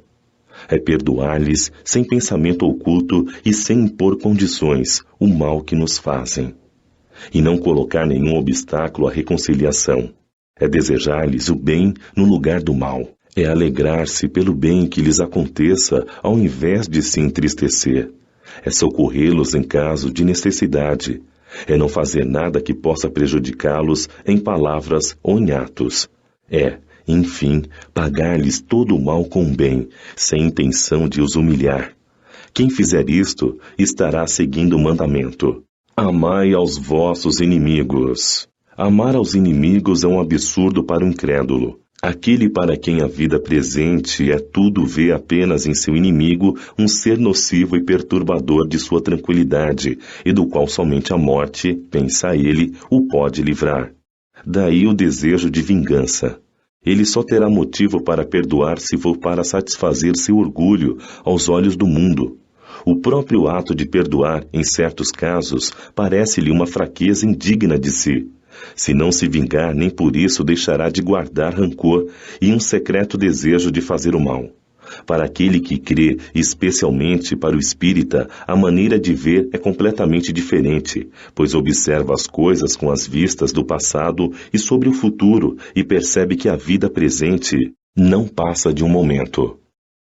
É perdoar-lhes sem pensamento oculto e sem impor condições o mal que nos fazem. E não colocar nenhum obstáculo à reconciliação. É desejar-lhes o bem no lugar do mal. É alegrar-se pelo bem que lhes aconteça ao invés de se entristecer. É socorrê-los em caso de necessidade. É não fazer nada que possa prejudicá-los em palavras ou em atos. É, enfim, pagar-lhes todo o mal com o bem, sem intenção de os humilhar. Quem fizer isto, estará seguindo o mandamento. Amai aos vossos inimigos. Amar aos inimigos é um absurdo para o incrédulo. Aquele para quem a vida presente é tudo vê apenas em seu inimigo um ser nocivo e perturbador de sua tranquilidade, e do qual somente a morte, pensa ele, o pode livrar. Daí o desejo de vingança. Ele só terá motivo para perdoar se for para satisfazer seu orgulho aos olhos do mundo. O próprio ato de perdoar, em certos casos, parece-lhe uma fraqueza indigna de si. Se não se vingar, nem por isso deixará de guardar rancor e um secreto desejo de fazer o mal. Para aquele que crê, especialmente para o espírita, a maneira de ver é completamente diferente, pois observa as coisas com as vistas do passado e sobre o futuro e percebe que a vida presente não passa de um momento.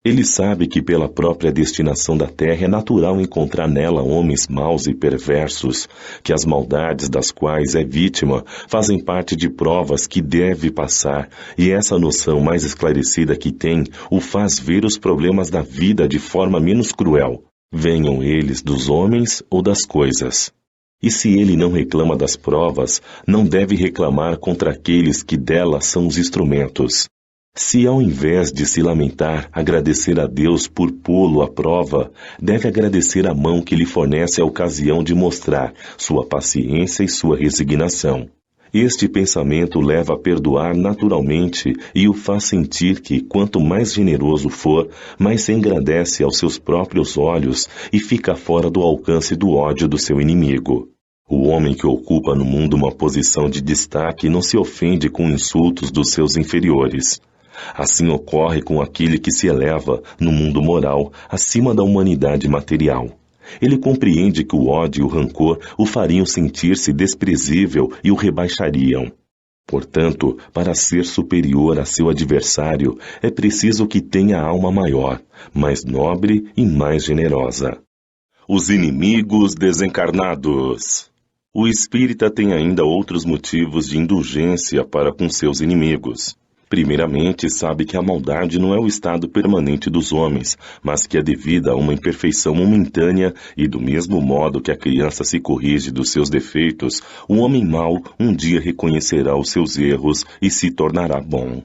Ele sabe que pela própria destinação da terra é natural encontrar nela homens maus e perversos, que as maldades das quais é vítima fazem parte de provas que deve passar, e essa noção mais esclarecida que tem o faz ver os problemas da vida de forma menos cruel, venham eles dos homens ou das coisas. E se ele não reclama das provas, não deve reclamar contra aqueles que delas são os instrumentos. Se ao invés de se lamentar, agradecer a Deus por pô-lo à prova, deve agradecer a mão que lhe fornece a ocasião de mostrar sua paciência e sua resignação. Este pensamento leva a perdoar naturalmente e o faz sentir que, quanto mais generoso for, mais se engrandece aos seus próprios olhos e fica fora do alcance do ódio do seu inimigo. O homem que ocupa no mundo uma posição de destaque não se ofende com insultos dos seus inferiores. Assim ocorre com aquele que se eleva, no mundo moral, acima da humanidade material. Ele compreende que o ódio e o rancor o fariam sentir-se desprezível e o rebaixariam. Portanto, para ser superior a seu adversário, é preciso que tenha alma maior, mais nobre e mais generosa. Os inimigos desencarnados. O espírita tem ainda outros motivos de indulgência para com seus inimigos. Primeiramente, sabe que a maldade não é o estado permanente dos homens, mas que é devida a uma imperfeição momentânea e, do mesmo modo que a criança se corrige dos seus defeitos, o homem mau um dia reconhecerá os seus erros e se tornará bom.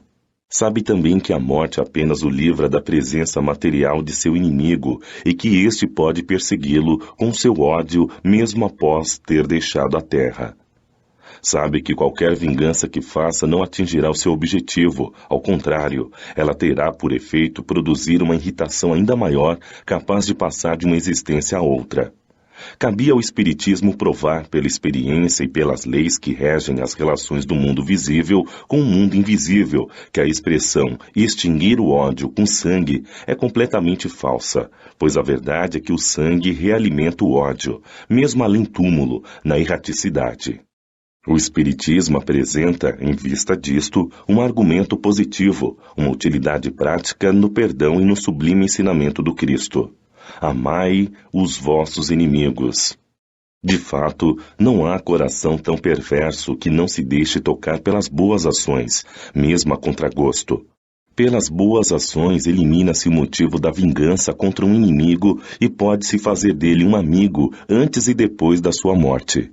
Sabe também que a morte apenas o livra da presença material de seu inimigo e que este pode persegui-lo com seu ódio mesmo após ter deixado a terra. Sabe que qualquer vingança que faça não atingirá o seu objetivo, ao contrário, ela terá por efeito produzir uma irritação ainda maior, capaz de passar de uma existência a outra. Cabia ao Espiritismo provar pela experiência e pelas leis que regem as relações do mundo visível com o mundo invisível, que a expressão extinguir o ódio com sangue é completamente falsa, pois a verdade é que o sangue realimenta o ódio, mesmo além túmulo, na erraticidade. O Espiritismo apresenta, em vista disto, um argumento positivo, uma utilidade prática no perdão e no sublime ensinamento do Cristo. Amai os vossos inimigos. De fato, não há coração tão perverso que não se deixe tocar pelas boas ações, mesmo a contragosto. Pelas boas ações elimina-se o motivo da vingança contra um inimigo e pode-se fazer dele um amigo antes e depois da sua morte.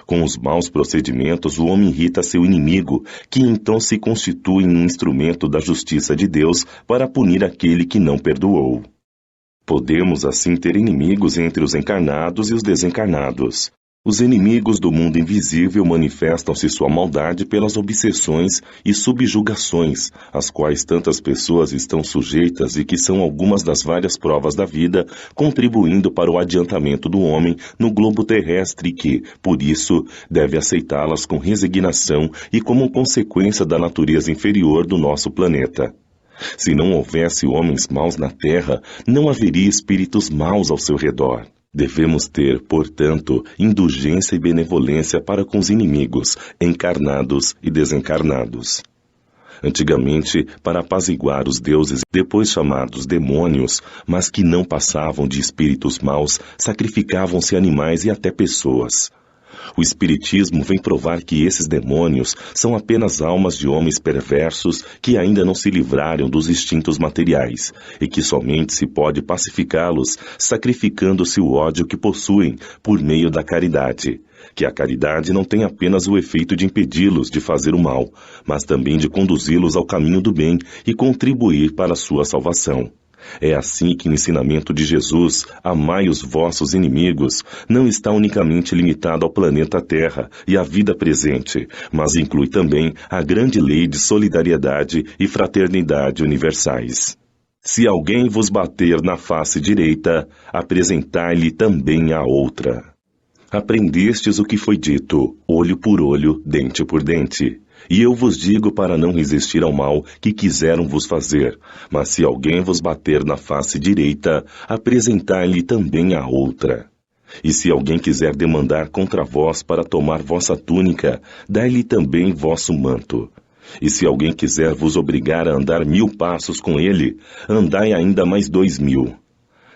Com os maus procedimentos, o homem irrita seu inimigo, que então se constitui um instrumento da justiça de Deus para punir aquele que não perdoou. Podemos assim ter inimigos entre os encarnados e os desencarnados. Os inimigos do mundo invisível manifestam-se sua maldade pelas obsessões e subjugações, às quais tantas pessoas estão sujeitas e que são algumas das várias provas da vida, contribuindo para o adiantamento do homem no globo terrestre e que, por isso, deve aceitá-las com resignação e como consequência da natureza inferior do nosso planeta. Se não houvesse homens maus na Terra, não haveria espíritos maus ao seu redor. Devemos ter, portanto, indulgência e benevolência para com os inimigos, encarnados e desencarnados. Antigamente, para apaziguar os deuses depois chamados demônios, mas que não passavam de espíritos maus, sacrificavam-se animais e até pessoas. O Espiritismo vem provar que esses demônios são apenas almas de homens perversos que ainda não se livraram dos instintos materiais e que somente se pode pacificá-los sacrificando-se o ódio que possuem por meio da caridade. Que a caridade não tem apenas o efeito de impedi-los de fazer o mal, mas também de conduzi-los ao caminho do bem e contribuir para a sua salvação. É assim que o ensinamento de Jesus, amai os vossos inimigos, não está unicamente limitado ao planeta Terra e à vida presente, mas inclui também a grande lei de solidariedade e fraternidade universais. Se alguém vos bater na face direita, apresentai-lhe também a outra. Aprendestes o que foi dito, olho por olho, dente por dente. E eu vos digo para não resistir ao mal que quiseram vos fazer. Mas se alguém vos bater na face direita, apresentai-lhe também a outra. E se alguém quiser demandar contra vós para tomar vossa túnica, dai-lhe também vosso manto. E se alguém quiser vos obrigar a andar 1000 passos com ele, andai ainda mais 2000.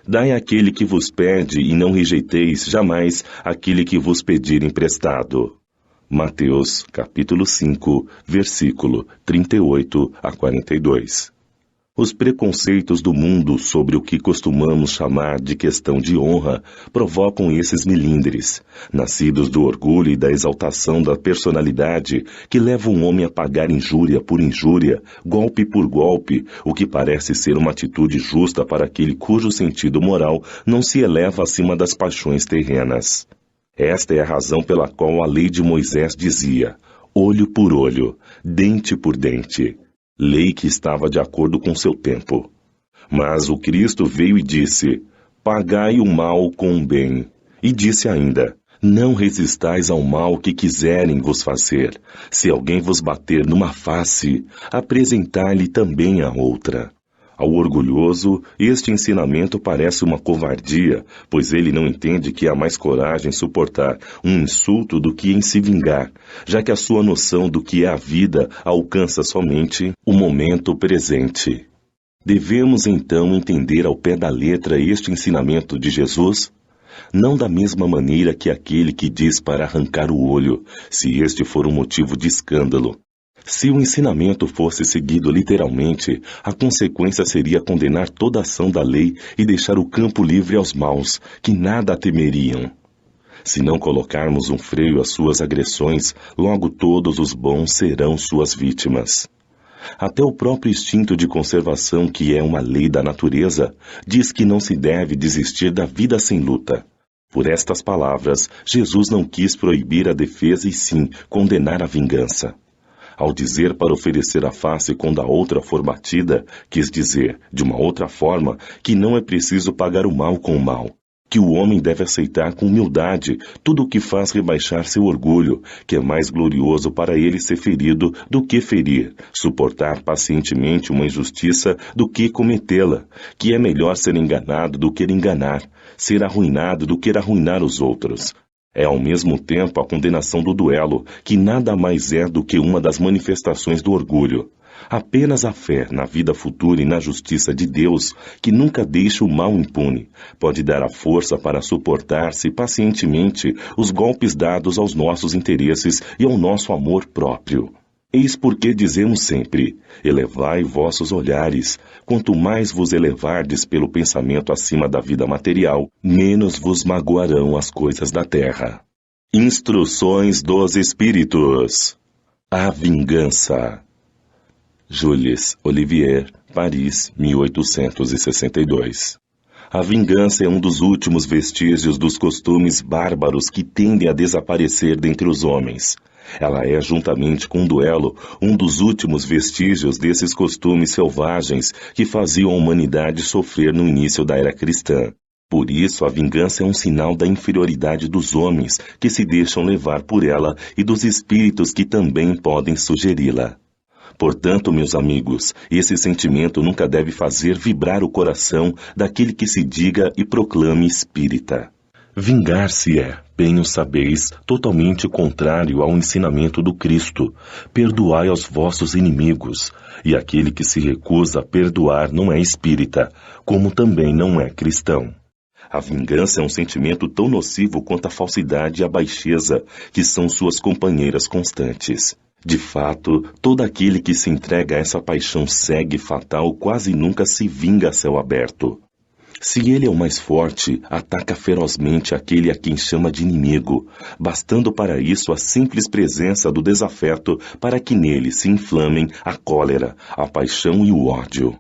Dai àquele que vos pede e não rejeiteis jamais aquele que vos pedir emprestado. Mateus, capítulo 5, versículo 38 a 42. Os preconceitos do mundo sobre o que costumamos chamar de questão de honra provocam esses melindres, nascidos do orgulho e da exaltação da personalidade, que levam um homem a pagar injúria por injúria, golpe por golpe, o que parece ser uma atitude justa para aquele cujo sentido moral não se eleva acima das paixões terrenas. Esta é a razão pela qual a lei de Moisés dizia, olho por olho, dente por dente, lei que estava de acordo com seu tempo. Mas o Cristo veio e disse, pagai o mal com o bem. E disse ainda, não resistais ao mal que quiserem vos fazer. Se alguém vos bater numa face, apresentai-lhe também a outra. Ao orgulhoso, este ensinamento parece uma covardia, pois ele não entende que há mais coragem em suportar um insulto do que em se vingar, já que a sua noção do que é a vida alcança somente o momento presente. Devemos então entender ao pé da letra este ensinamento de Jesus? Não da mesma maneira que aquele que diz para arrancar o olho, se este for um motivo de escândalo. Se o ensinamento fosse seguido literalmente, a consequência seria condenar toda ação da lei e deixar o campo livre aos maus, que nada temeriam. Se não colocarmos um freio às suas agressões, logo todos os bons serão suas vítimas. Até o próprio instinto de conservação, que é uma lei da natureza, diz que não se deve desistir da vida sem luta. Por estas palavras, Jesus não quis proibir a defesa e sim condenar a vingança. Ao dizer para oferecer a face quando a outra for batida, quis dizer, de uma outra forma, que não é preciso pagar o mal com o mal, que o homem deve aceitar com humildade tudo o que faz rebaixar seu orgulho, que é mais glorioso para ele ser ferido do que ferir, suportar pacientemente uma injustiça do que cometê-la, que é melhor ser enganado do que enganar, ser arruinado do que arruinar os outros. É ao mesmo tempo a condenação do duelo, que nada mais é do que uma das manifestações do orgulho. Apenas a fé na vida futura e na justiça de Deus, que nunca deixa o mal impune, pode dar a força para suportar-se pacientemente os golpes dados aos nossos interesses e ao nosso amor próprio. Eis porque dizemos sempre, elevai vossos olhares, quanto mais vos elevardes pelo pensamento acima da vida material, menos vos magoarão as coisas da terra. Instruções dos Espíritos. A vingança. Jules Olivier, Paris, 1862. A vingança é um dos últimos vestígios dos costumes bárbaros que tendem a desaparecer dentre os homens. Ela é, juntamente com o duelo, um dos últimos vestígios desses costumes selvagens que faziam a humanidade sofrer no início da era cristã. Por isso, a vingança é um sinal da inferioridade dos homens que se deixam levar por ela e dos espíritos que também podem sugeri-la. Portanto, meus amigos, esse sentimento nunca deve fazer vibrar o coração daquele que se diga e proclame espírita. Vingar-se é, bem o sabeis, totalmente contrário ao ensinamento do Cristo. Perdoai aos vossos inimigos. E aquele que se recusa a perdoar não é espírita, como também não é cristão. A vingança é um sentimento tão nocivo quanto a falsidade e a baixeza, que são suas companheiras constantes. De fato, todo aquele que se entrega a essa paixão cega e fatal quase nunca se vinga a céu aberto. Se ele é o mais forte, ataca ferozmente aquele a quem chama de inimigo, bastando para isso a simples presença do desafeto para que nele se inflamem a cólera, a paixão e o ódio.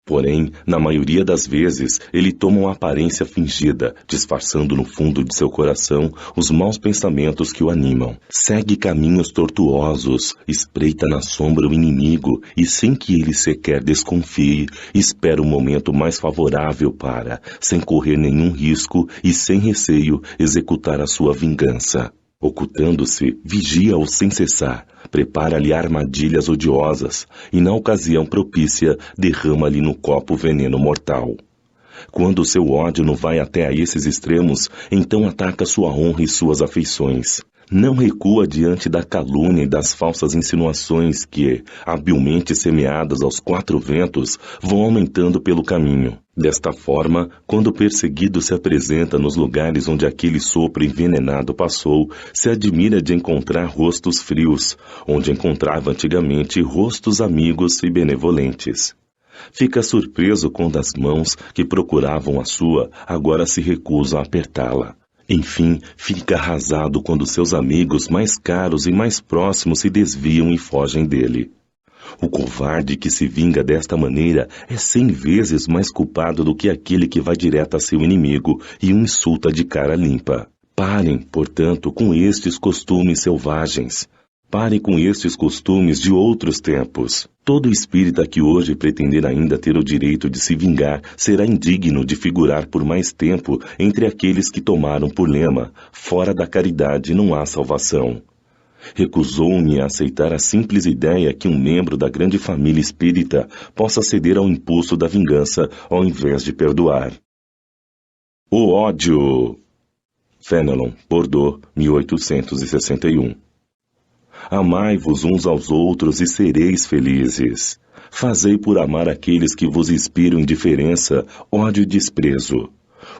Porém, na maioria das vezes, ele toma uma aparência fingida, disfarçando no fundo de seu coração os maus pensamentos que o animam. Segue caminhos tortuosos, espreita na sombra o inimigo e, sem que ele sequer desconfie, espera o momento mais favorável para, sem correr nenhum risco e sem receio, executar a sua vingança. Ocultando-se, vigia-o sem cessar, prepara-lhe armadilhas odiosas e, na ocasião propícia, derrama-lhe no copo veneno mortal. Quando seu ódio não vai até a esses extremos, então ataca sua honra e suas afeições. Não recua diante da calúnia e das falsas insinuações que, habilmente semeadas aos quatro ventos, vão aumentando pelo caminho. Desta forma, quando o perseguido se apresenta nos lugares onde aquele sopro envenenado passou, se admira de encontrar rostos frios, onde encontrava antigamente rostos amigos e benevolentes. Fica surpreso quando as mãos que procuravam a sua agora se recusam a apertá-la. Enfim, fica arrasado quando seus amigos mais caros e mais próximos se desviam e fogem dele. O covarde que se vinga desta maneira é 100 vezes mais culpado do que aquele que vai direto a seu inimigo e o insulta de cara limpa. Parem, portanto, com estes costumes selvagens. Parem com estes costumes de outros tempos. Todo espírita que hoje pretender ainda ter o direito de se vingar será indigno de figurar por mais tempo entre aqueles que tomaram por lema: fora da caridade não há salvação. Recusou-me a aceitar a simples ideia que um membro da grande família espírita possa ceder ao impulso da vingança ao invés de perdoar. O ódio. Fénelon, Bordeaux, 1861. Amai-vos uns aos outros e sereis felizes. Fazei por amar aqueles que vos inspiram indiferença, ódio e desprezo.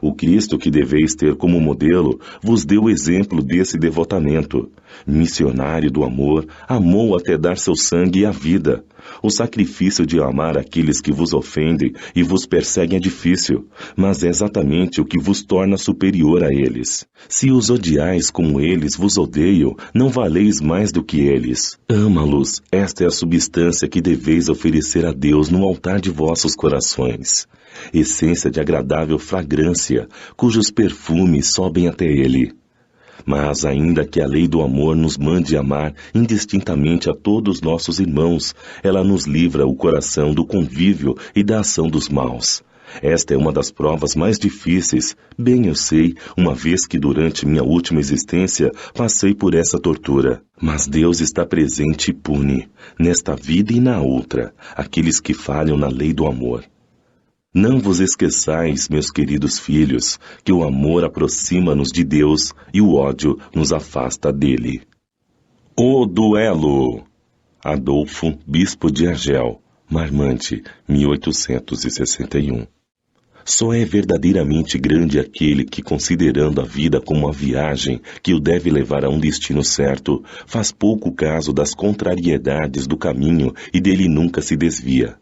O Cristo que deveis ter como modelo vos deu o exemplo desse devotamento. Missionário do amor, amou até dar seu sangue e a vida. O sacrifício de amar aqueles que vos ofendem e vos perseguem é difícil, mas é exatamente o que vos torna superior a eles. Se os odiais como eles vos odeiam, não valeis mais do que eles. Ama-los, esta é a substância que deveis oferecer a Deus no altar de vossos corações. Essência de agradável fragrância, cujos perfumes sobem até ele. Mas ainda que a lei do amor nos mande amar indistintamente a todos nossos irmãos, ela nos livra o coração do convívio e da ação dos maus. Esta é uma das provas mais difíceis, bem eu sei, uma vez que durante minha última existência passei por essa tortura. Mas Deus está presente e pune, nesta vida e na outra, aqueles que falham na lei do amor. Não vos esqueçais, meus queridos filhos, que o amor aproxima-nos de Deus e o ódio nos afasta dele. O duelo. Adolfo, bispo de Argel, Marmante, 1861. Só é verdadeiramente grande aquele que, considerando a vida como uma viagem que o deve levar a um destino certo, faz pouco caso das contrariedades do caminho e dele nunca se desvia.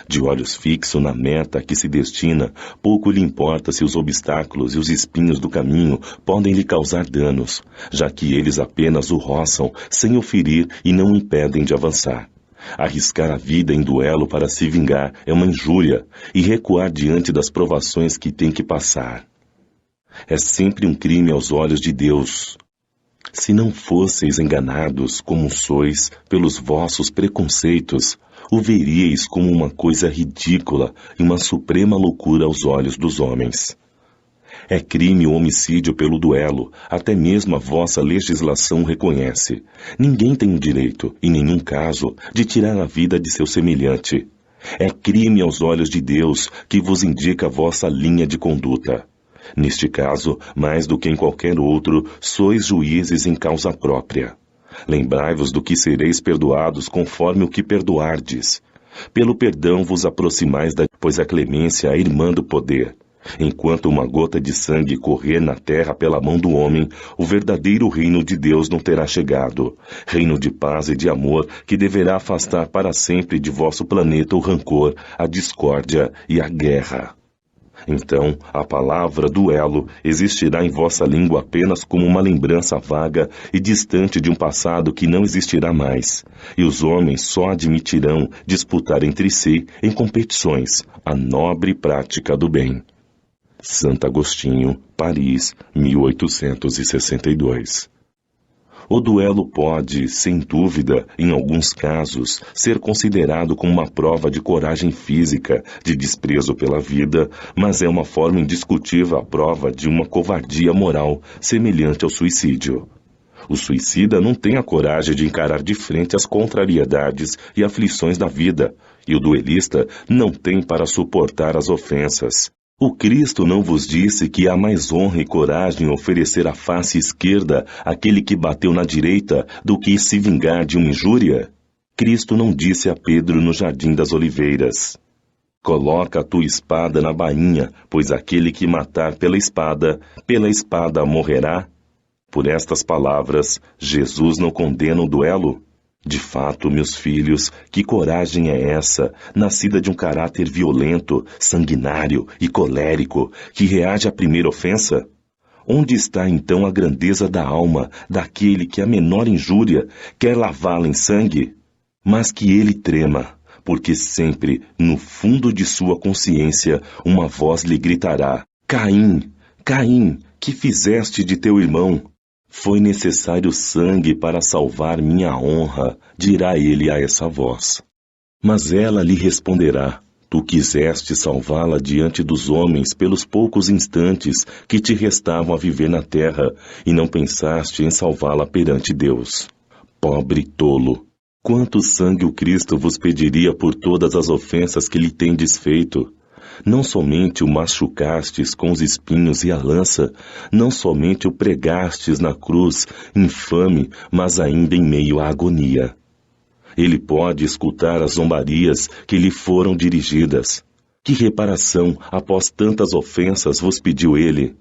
De olhos fixos na meta a que se destina, pouco lhe importa se os obstáculos e os espinhos do caminho podem lhe causar danos, já que eles apenas o roçam sem o ferir e não o impedem de avançar. Arriscar a vida em duelo para se vingar é uma injúria, e recuar diante das provações que tem que passar é sempre um crime aos olhos de Deus. Se não fosseis enganados, como sois, pelos vossos preconceitos, o veríeis como uma coisa ridícula e uma suprema loucura aos olhos dos homens. É crime o homicídio pelo duelo, até mesmo a vossa legislação reconhece. Ninguém tem o direito, em nenhum caso, de tirar a vida de seu semelhante. É crime aos olhos de Deus, que vos indica a vossa linha de conduta. Neste caso, mais do que em qualquer outro, sois juízes em causa própria. Lembrai-vos do que sereis perdoados conforme o que perdoardes. Pelo perdão vos aproximais pois a clemência é a irmã do poder. Enquanto uma gota de sangue correr na terra pela mão do homem, o verdadeiro reino de Deus não terá chegado. Reino de paz e de amor que deverá afastar para sempre de vosso planeta o rancor, a discórdia e a guerra. Então, a palavra duelo existirá em vossa língua apenas como uma lembrança vaga e distante de um passado que não existirá mais. E os homens só admitirão disputar entre si, em competições, a nobre prática do bem. Santo Agostinho, Paris, 1862. O duelo pode, sem dúvida, em alguns casos, ser considerado como uma prova de coragem física, de desprezo pela vida, mas é uma forma indiscutível a prova de uma covardia moral, semelhante ao suicídio. O suicida não tem a coragem de encarar de frente as contrariedades e aflições da vida, e o duelista não tem para suportar as ofensas. O Cristo não vos disse que há mais honra e coragem em oferecer a face esquerda àquele que bateu na direita do que se vingar de uma injúria? Cristo não disse a Pedro no Jardim das Oliveiras: coloca a tua espada na bainha, pois aquele que matar pela espada morrerá? Por estas palavras, Jesus não condena o duelo? De fato, meus filhos, que coragem é essa, nascida de um caráter violento, sanguinário e colérico, que reage à primeira ofensa? Onde está então a grandeza da alma daquele que a menor injúria quer lavá-la em sangue? Mas que ele trema, porque sempre, no fundo de sua consciência, uma voz lhe gritará: Caim, Caim, que fizeste de teu irmão? Foi necessário sangue para salvar minha honra, dirá ele a essa voz. Mas ela lhe responderá: tu quiseste salvá-la diante dos homens pelos poucos instantes que te restavam a viver na terra, e não pensaste em salvá-la perante Deus. Pobre tolo! Quanto sangue o Cristo vos pediria por todas as ofensas que lhe tendes feito? Não somente o machucastes com os espinhos e a lança, não somente o pregastes na cruz, infame, mas ainda em meio à agonia. Ele pode escutar as zombarias que lhe foram dirigidas. Que reparação, após tantas ofensas, vos pediu ele?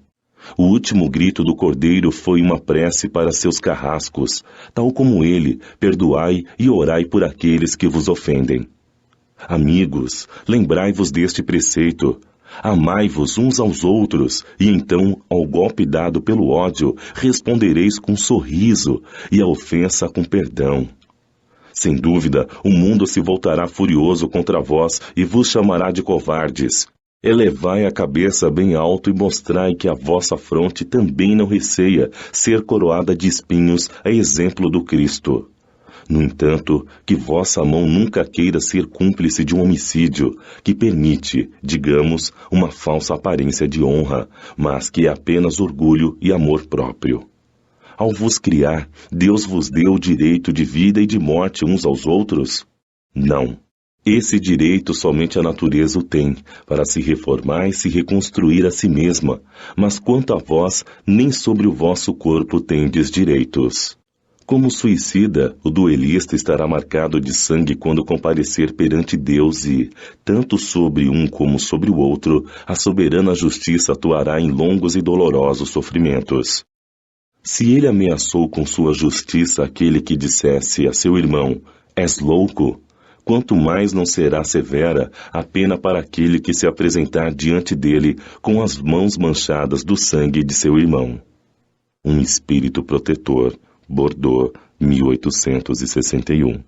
O último grito do Cordeiro foi uma prece para seus carrascos, tal como ele: perdoai e orai por aqueles que vos ofendem. Amigos, lembrai-vos deste preceito: amai-vos uns aos outros, e então, ao golpe dado pelo ódio, respondereis com sorriso, e a ofensa com perdão. Sem dúvida, o mundo se voltará furioso contra vós e vos chamará de covardes. Elevai a cabeça bem alto e mostrai que a vossa fronte também não receia ser coroada de espinhos, a exemplo do Cristo. No entanto, que vossa mão nunca queira ser cúmplice de um homicídio que permite, digamos, uma falsa aparência de honra, mas que é apenas orgulho e amor próprio. Ao vos criar, Deus vos deu o direito de vida e de morte uns aos outros? Não. Esse direito somente a natureza o tem, para se reformar e se reconstruir a si mesma, mas quanto a vós, nem sobre o vosso corpo tendes direitos. Como suicida, o duelista estará marcado de sangue quando comparecer perante Deus e, tanto sobre um como sobre o outro, a soberana justiça atuará em longos e dolorosos sofrimentos. Se ele ameaçou com sua justiça aquele que dissesse a seu irmão: és louco, quanto mais não será severa a pena para aquele que se apresentar diante dele com as mãos manchadas do sangue de seu irmão. Um espírito protetor. Bordeaux, 1861.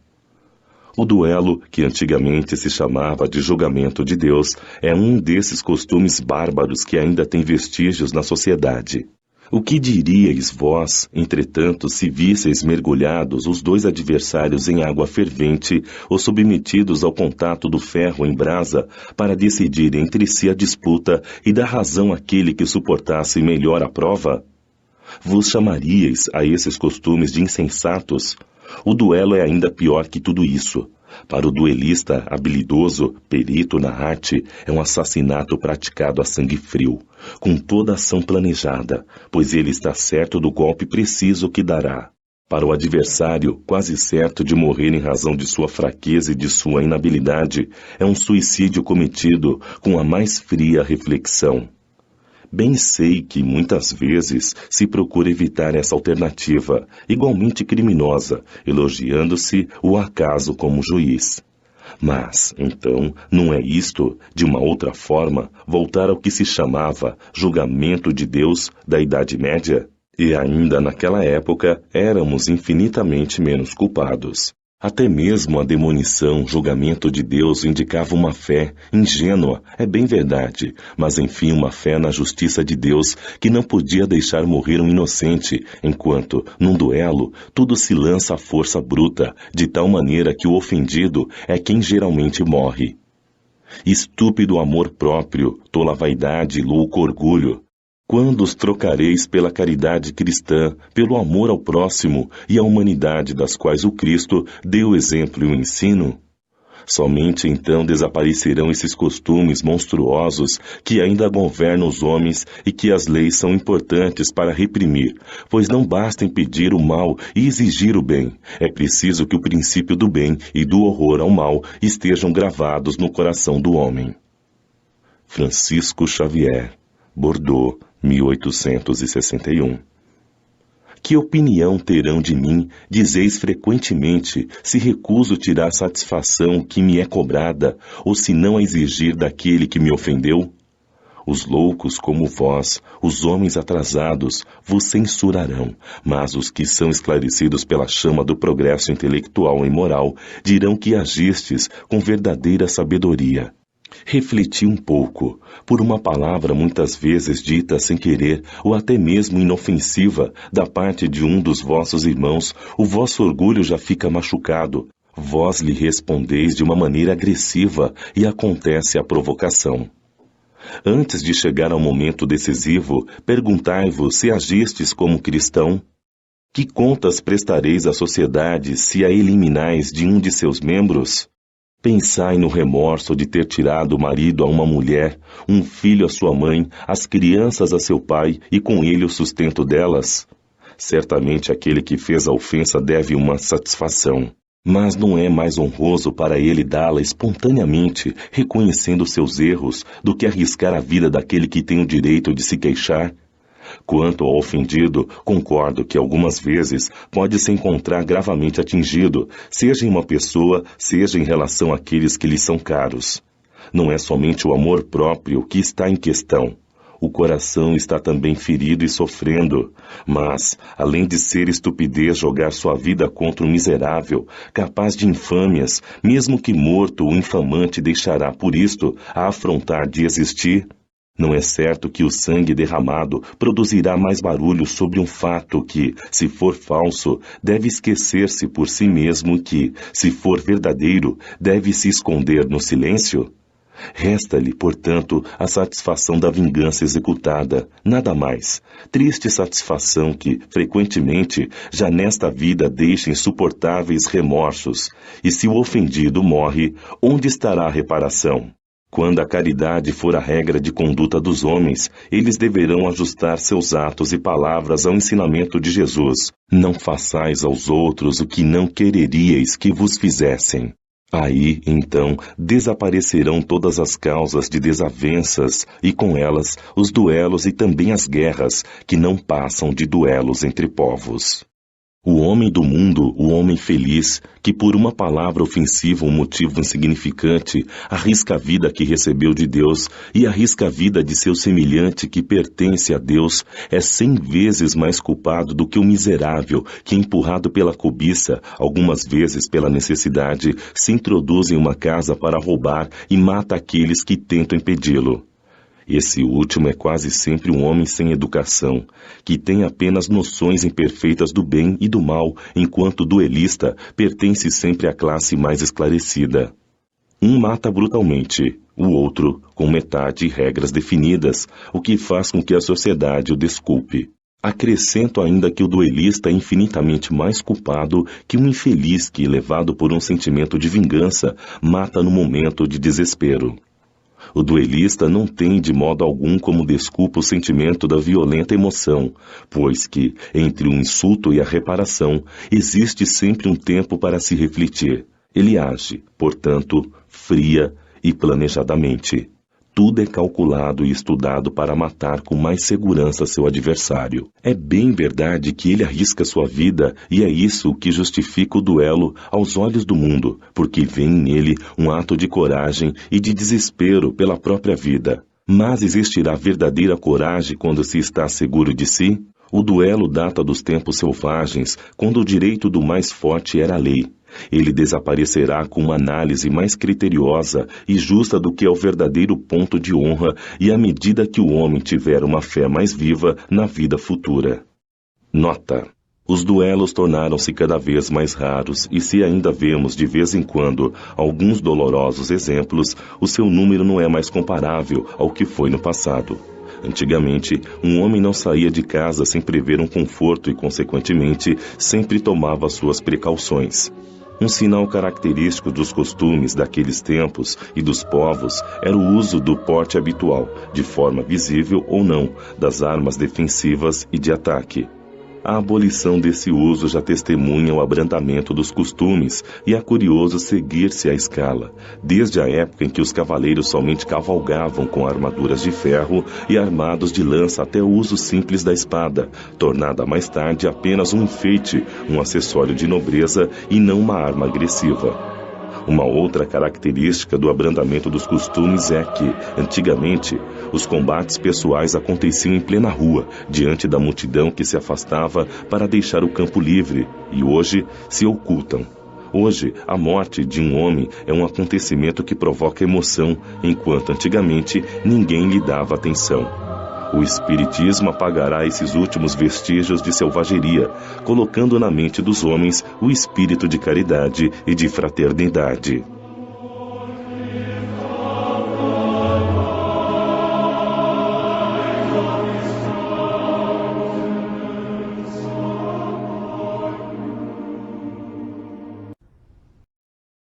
O duelo, que antigamente se chamava de julgamento de Deus, é um desses costumes bárbaros que ainda tem vestígios na sociedade. O que diríeis vós, entretanto, se visseis mergulhados os dois adversários em água fervente ou submetidos ao contato do ferro em brasa para decidir entre si a disputa e dar razão àquele que suportasse melhor a prova? Vos chamaríeis a esses costumes de insensatos? O duelo é ainda pior que tudo isso. Para o duelista habilidoso, perito na arte, é um assassinato praticado a sangue frio, com toda a ação planejada, pois ele está certo do golpe preciso que dará. Para o adversário, quase certo de morrer em razão de sua fraqueza e de sua inabilidade, é um suicídio cometido com a mais fria reflexão. Bem sei que, muitas vezes, se procura evitar essa alternativa, igualmente criminosa, elogiando-se o acaso como juiz. Mas, então, não é isto, de uma outra forma, voltar ao que se chamava julgamento de Deus da Idade Média? E ainda naquela época éramos infinitamente menos culpados. Até mesmo a demonição, julgamento de Deus, indicava uma fé ingênua, é bem verdade, mas enfim uma fé na justiça de Deus que não podia deixar morrer um inocente, enquanto, num duelo, tudo se lança à força bruta, de tal maneira que o ofendido é quem geralmente morre. Estúpido amor próprio, tola vaidade, louco orgulho. Quando os trocareis pela caridade cristã, pelo amor ao próximo e à humanidade das quais o Cristo deu o exemplo e o ensino? Somente então desaparecerão esses costumes monstruosos que ainda governam os homens e que as leis são importantes para reprimir, pois não basta impedir o mal e exigir o bem. É preciso que o princípio do bem e do horror ao mal estejam gravados no coração do homem. Francisco Xavier, Bordeaux, 1861. Que opinião terão de mim, dizeis frequentemente, se recuso tirar satisfação que me é cobrada, ou se não a exigir daquele que me ofendeu? Os loucos como vós, os homens atrasados, vos censurarão, mas os que são esclarecidos pela chama do progresso intelectual e moral dirão que agistes com verdadeira sabedoria. Refleti um pouco, por uma palavra muitas vezes dita sem querer, ou até mesmo inofensiva, da parte de um dos vossos irmãos, o vosso orgulho já fica machucado. Vós lhe respondeis de uma maneira agressiva e acontece a provocação. Antes de chegar ao momento decisivo, perguntai-vos se agistes como cristão. Que contas prestareis à sociedade se a eliminais de um de seus membros? Pensai no remorso de ter tirado o marido a uma mulher, um filho a sua mãe, as crianças a seu pai e com ele o sustento delas. Certamente aquele que fez a ofensa deve uma satisfação, mas não é mais honroso para ele dá-la espontaneamente, reconhecendo seus erros, do que arriscar a vida daquele que tem o direito de se queixar? Quanto ao ofendido, concordo que algumas vezes pode se encontrar gravemente atingido, seja em uma pessoa, seja em relação àqueles que lhe são caros. Não é somente o amor próprio que está em questão. O coração está também ferido e sofrendo, mas, além de ser estupidez jogar sua vida contra um miserável, capaz de infâmias, mesmo que morto o infamante deixará por isto a afrontar de existir? Não é certo que o sangue derramado produzirá mais barulho sobre um fato que, se for falso, deve esquecer-se por si mesmo e que, se for verdadeiro, deve se esconder no silêncio? Resta-lhe, portanto, a satisfação da vingança executada, nada mais. Triste satisfação que, frequentemente, já nesta vida deixa insuportáveis remorsos. E se o ofendido morre, onde estará a reparação? Quando a caridade for a regra de conduta dos homens, eles deverão ajustar seus atos e palavras ao ensinamento de Jesus. Não façais aos outros o que não quereríeis que vos fizessem. Aí, então, desaparecerão todas as causas de desavenças e, com elas, os duelos e também as guerras, que não passam de duelos entre povos. O homem do mundo, o homem feliz, que por uma palavra ofensiva ou motivo insignificante, arrisca a vida que recebeu de Deus e arrisca a vida de seu semelhante que pertence a Deus, é 100 vezes mais culpado do que o miserável que, empurrado pela cobiça, algumas vezes pela necessidade, se introduz em uma casa para roubar e mata aqueles que tentam impedi-lo. Esse último é quase sempre um homem sem educação, que tem apenas noções imperfeitas do bem e do mal, enquanto o duelista pertence sempre à classe mais esclarecida. Um mata brutalmente, o outro com metade e regras definidas, o que faz com que a sociedade o desculpe. Acrescento ainda que o duelista é infinitamente mais culpado que um infeliz que, levado por um sentimento de vingança, mata no momento de desespero. O duelista não tem de modo algum como desculpa o sentimento da violenta emoção, pois que, entre o insulto e a reparação, existe sempre um tempo para se refletir. Ele age, portanto, fria e planejadamente. Tudo é calculado e estudado para matar com mais segurança seu adversário. É bem verdade que ele arrisca sua vida e é isso que justifica o duelo aos olhos do mundo, porque vê nele um ato de coragem e de desespero pela própria vida. Mas existirá verdadeira coragem quando se está seguro de si? O duelo data dos tempos selvagens, quando o direito do mais forte era a lei. Ele desaparecerá com uma análise mais criteriosa e justa do que é o verdadeiro ponto de honra e à medida que o homem tiver uma fé mais viva na vida futura. Nota: os duelos tornaram-se cada vez mais raros e se ainda vemos de vez em quando alguns dolorosos exemplos, o seu número não é mais comparável ao que foi no passado. Antigamente, um homem não saía de casa sem prever um conforto e, consequentemente, sempre tomava suas precauções. Um sinal característico dos costumes daqueles tempos e dos povos era o uso do porte habitual, de forma visível ou não, das armas defensivas e de ataque. A abolição desse uso já testemunha o abrandamento dos costumes e é curioso seguir-se a escala, desde a época em que os cavaleiros somente cavalgavam com armaduras de ferro e armados de lança até o uso simples da espada, tornada mais tarde apenas um enfeite, um acessório de nobreza e não uma arma agressiva. Uma outra característica do abrandamento dos costumes é que, antigamente, os combates pessoais aconteciam em plena rua, diante da multidão que se afastava para deixar o campo livre, e hoje se ocultam. Hoje, a morte de um homem é um acontecimento que provoca emoção, enquanto antigamente ninguém lhe dava atenção. O Espiritismo apagará esses últimos vestígios de selvageria, colocando na mente dos homens o espírito de caridade e de fraternidade.